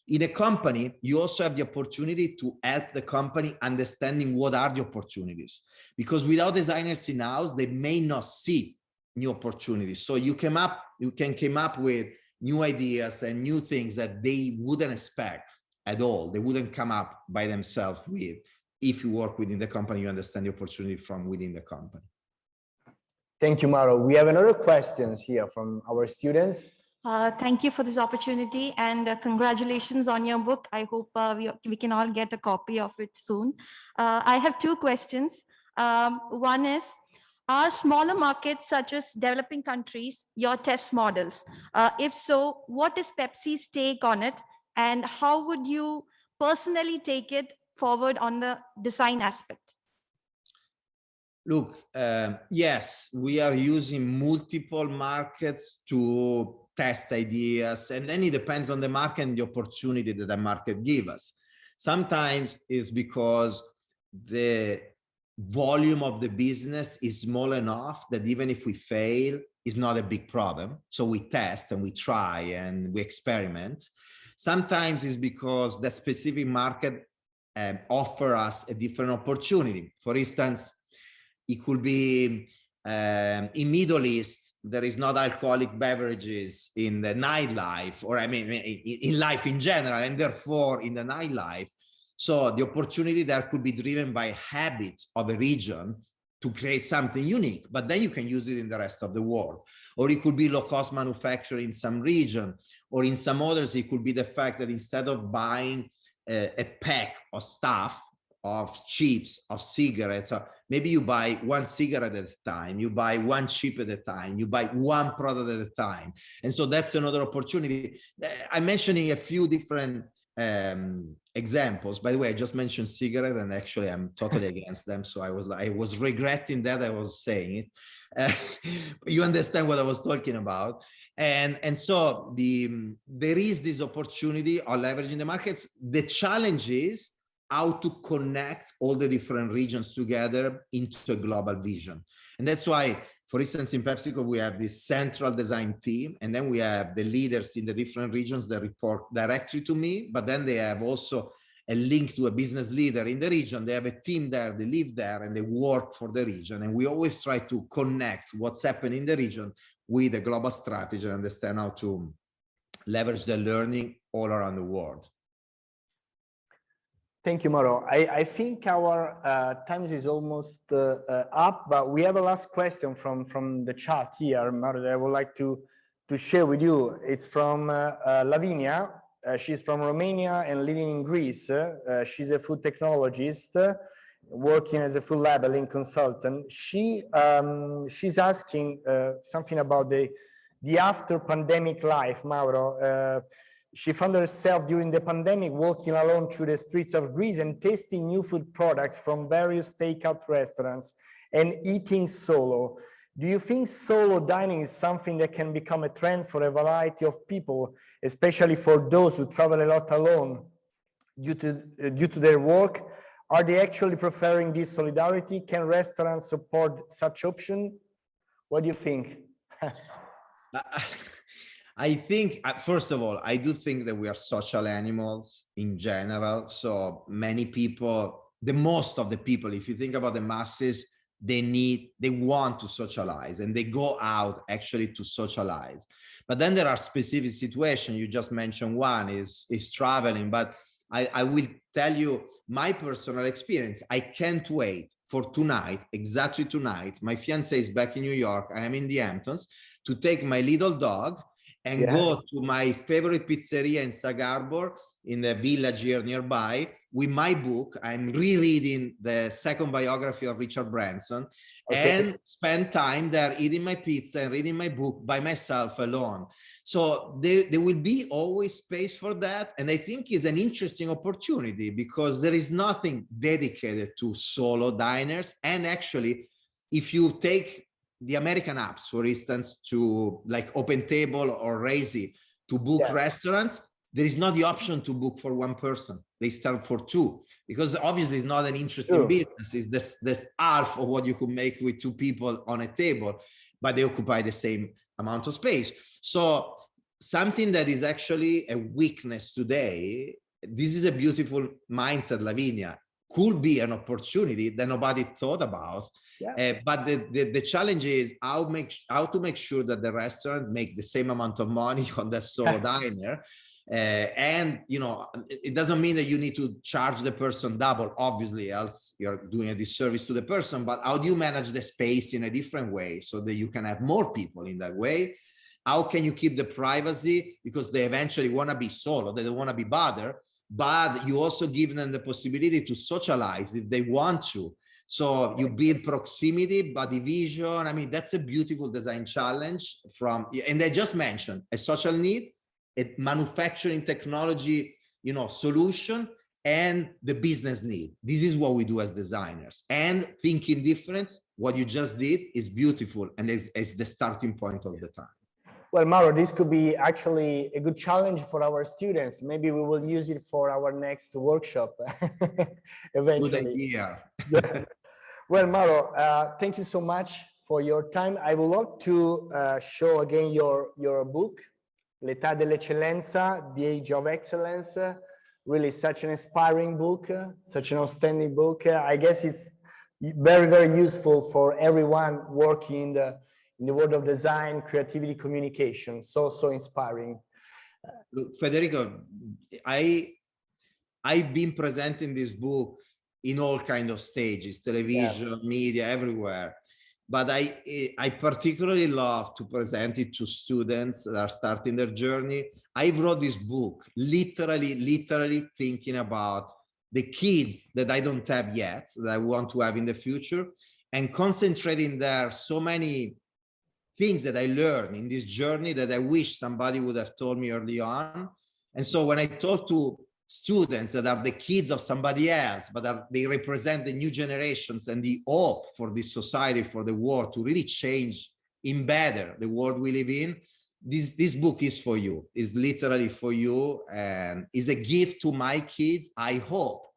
in a company, you also have the opportunity to help the company understanding what are the opportunities. Because without designers in-house, they may not see new opportunities. So you can come up with new ideas and new things that they wouldn't expect at all. They wouldn't come up by themselves with. If you work within the company, you understand the opportunity from within the company. Thank you, Mauro. We have another questions here from our students. Thank you for this opportunity, and congratulations on your book. I hope we can all get a copy of it soon. I have two questions. One is, are smaller markets such as developing countries your test models? If so, what is Pepsi's take on it? And how would you personally take it forward on the design aspect? Look, yes, we are using multiple markets to test ideas, and then it depends on the market and the opportunity that the market gives us. Sometimes it's because the volume of the business is small enough that even if we fail, it's not a big problem. So we test and we try and we experiment. Sometimes it's because the specific market offer us a different opportunity. For instance, it could be in Middle East, there is not alcoholic beverages in the nightlife, or I mean, in life in general, and therefore in the nightlife. So the opportunity there could be driven by habits of a region to create something unique, but then you can use it in the rest of the world. Or it could be low-cost manufacturing in some region, or in some others, it could be the fact that instead of buying a pack of stuff, of chips, of cigarettes, maybe you buy one cigarette at a time, you buy one chip at a time, you buy one product at a time. And so that's another opportunity. I'm mentioning a few different examples. By the way, I just mentioned cigarette, and actually I'm totally against them. So I was regretting that I was saying it. You understand what I was talking about. And so there is this opportunity of leveraging the markets. The challenge is how to connect all the different regions together into a global vision. And that's why, for instance, in PepsiCo, we have this central design team, and then we have the leaders in the different regions that report directly to me, but then they have also a link to a business leader in the region. They have a team there, they live there, and they work for the region. And we always try to connect what's happening in the region with a global strategy and understand how to leverage the learning all around the world. Thank you, Mauro. I think our time is almost up, but we have a last question from the chat here, Mauro, that I would like to share with you. It's from Lavinia. She's from Romania and living in Greece. She's a food technologist, working as a food labeling consultant. She's asking something about the after pandemic life, Mauro. She found herself during the pandemic walking alone through the streets of Greece and tasting new food products from various takeout restaurants and eating solo. Do you think solo dining is something that can become a trend for a variety of people, especially for those who travel a lot alone due to their work? Are they actually preferring this solidarity? Can restaurants support such option? What do you think? I think, first of all, I do think that we are social animals in general. So many people, the most of the people, if you think about the masses, they want to socialize, and they go out actually to socialize. But then there are specific situations. You just mentioned one is traveling, but I will tell you my personal experience. I can't wait for tonight, exactly tonight. My fiance is back in New York. I am in the Hamptons, to take my little dog and go to my favorite pizzeria in Sag Harbor, in the village here nearby, with my book. I'm rereading the second biography of Richard Branson, and spend time there eating my pizza and reading my book by myself alone. So there will be always space for that. And I think it's an interesting opportunity because there is nothing dedicated to solo diners. And actually, if you take the American apps, for instance, to like OpenTable or Razy to book restaurants, there is not the option to book for one person. They start for two, because obviously it's not an interesting business. It's this half of what you could make with two people on a table, but they occupy the same amount of space. So something that is actually a weakness today, this is a beautiful mindset, Lavinia, could be an opportunity that nobody thought about. But the challenge is how to make sure that the restaurant make the same amount of money on the solo diner. And you know, it doesn't mean that you need to charge the person double, obviously, else you're doing a disservice to the person. But how do you manage the space in a different way so that you can have more people in that way? How can you keep the privacy, because they eventually want to be solo, they don't want to be bothered, but you also give them the possibility to socialize if they want to. So you build proximity, body vision. I mean, that's a beautiful design challenge from, and I just mentioned a social need, a manufacturing technology, you know, solution and the business need. This is what we do as designers. And thinking different, what you just did is beautiful and is the starting point of the time. Well, Mauro, this could be actually a good challenge for our students. Maybe we will use it for our next workshop eventually. Good idea. Yeah. Well, Mauro, thank you so much for your time. I would love to show again your book, L'Età dell'Eccellenza, The Age of Excellence. Really such an inspiring book, such an outstanding book. I guess it's very, very useful for everyone working in the world of design, creativity, communication. So inspiring. Look, Federico, I've been presenting this book in all kinds of stages, television, media, everywhere. But I particularly love to present it to students that are starting their journey. I wrote this book literally thinking about the kids that I don't have yet, that I want to have in the future, and concentrating there so many things that I learned in this journey that I wish somebody would have told me early on. And so when I talk to students that are the kids of somebody else, but they represent the new generations and the hope for this society, for the world to really change in better the world we live in, this book is for you, is literally for you, and is a gift to my kids. I hope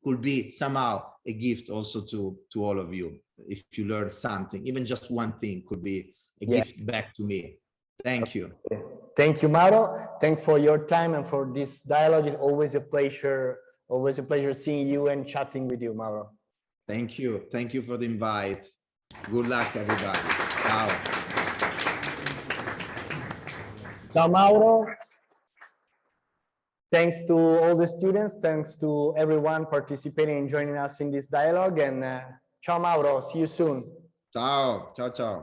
could be somehow a gift also to all of you. If you learn something, even just one thing could be a gift back to me. Thank you. Thank you, Mauro. Thanks for your time and for this dialogue. It's always a pleasure seeing you and chatting with you, Mauro. Thank you. Thank you for the invite. Good luck, everybody. Ciao. Ciao, Mauro. Thanks to all the students. Thanks to everyone participating and joining us in this dialogue. And ciao, Mauro. See you soon. Ciao. Ciao, ciao.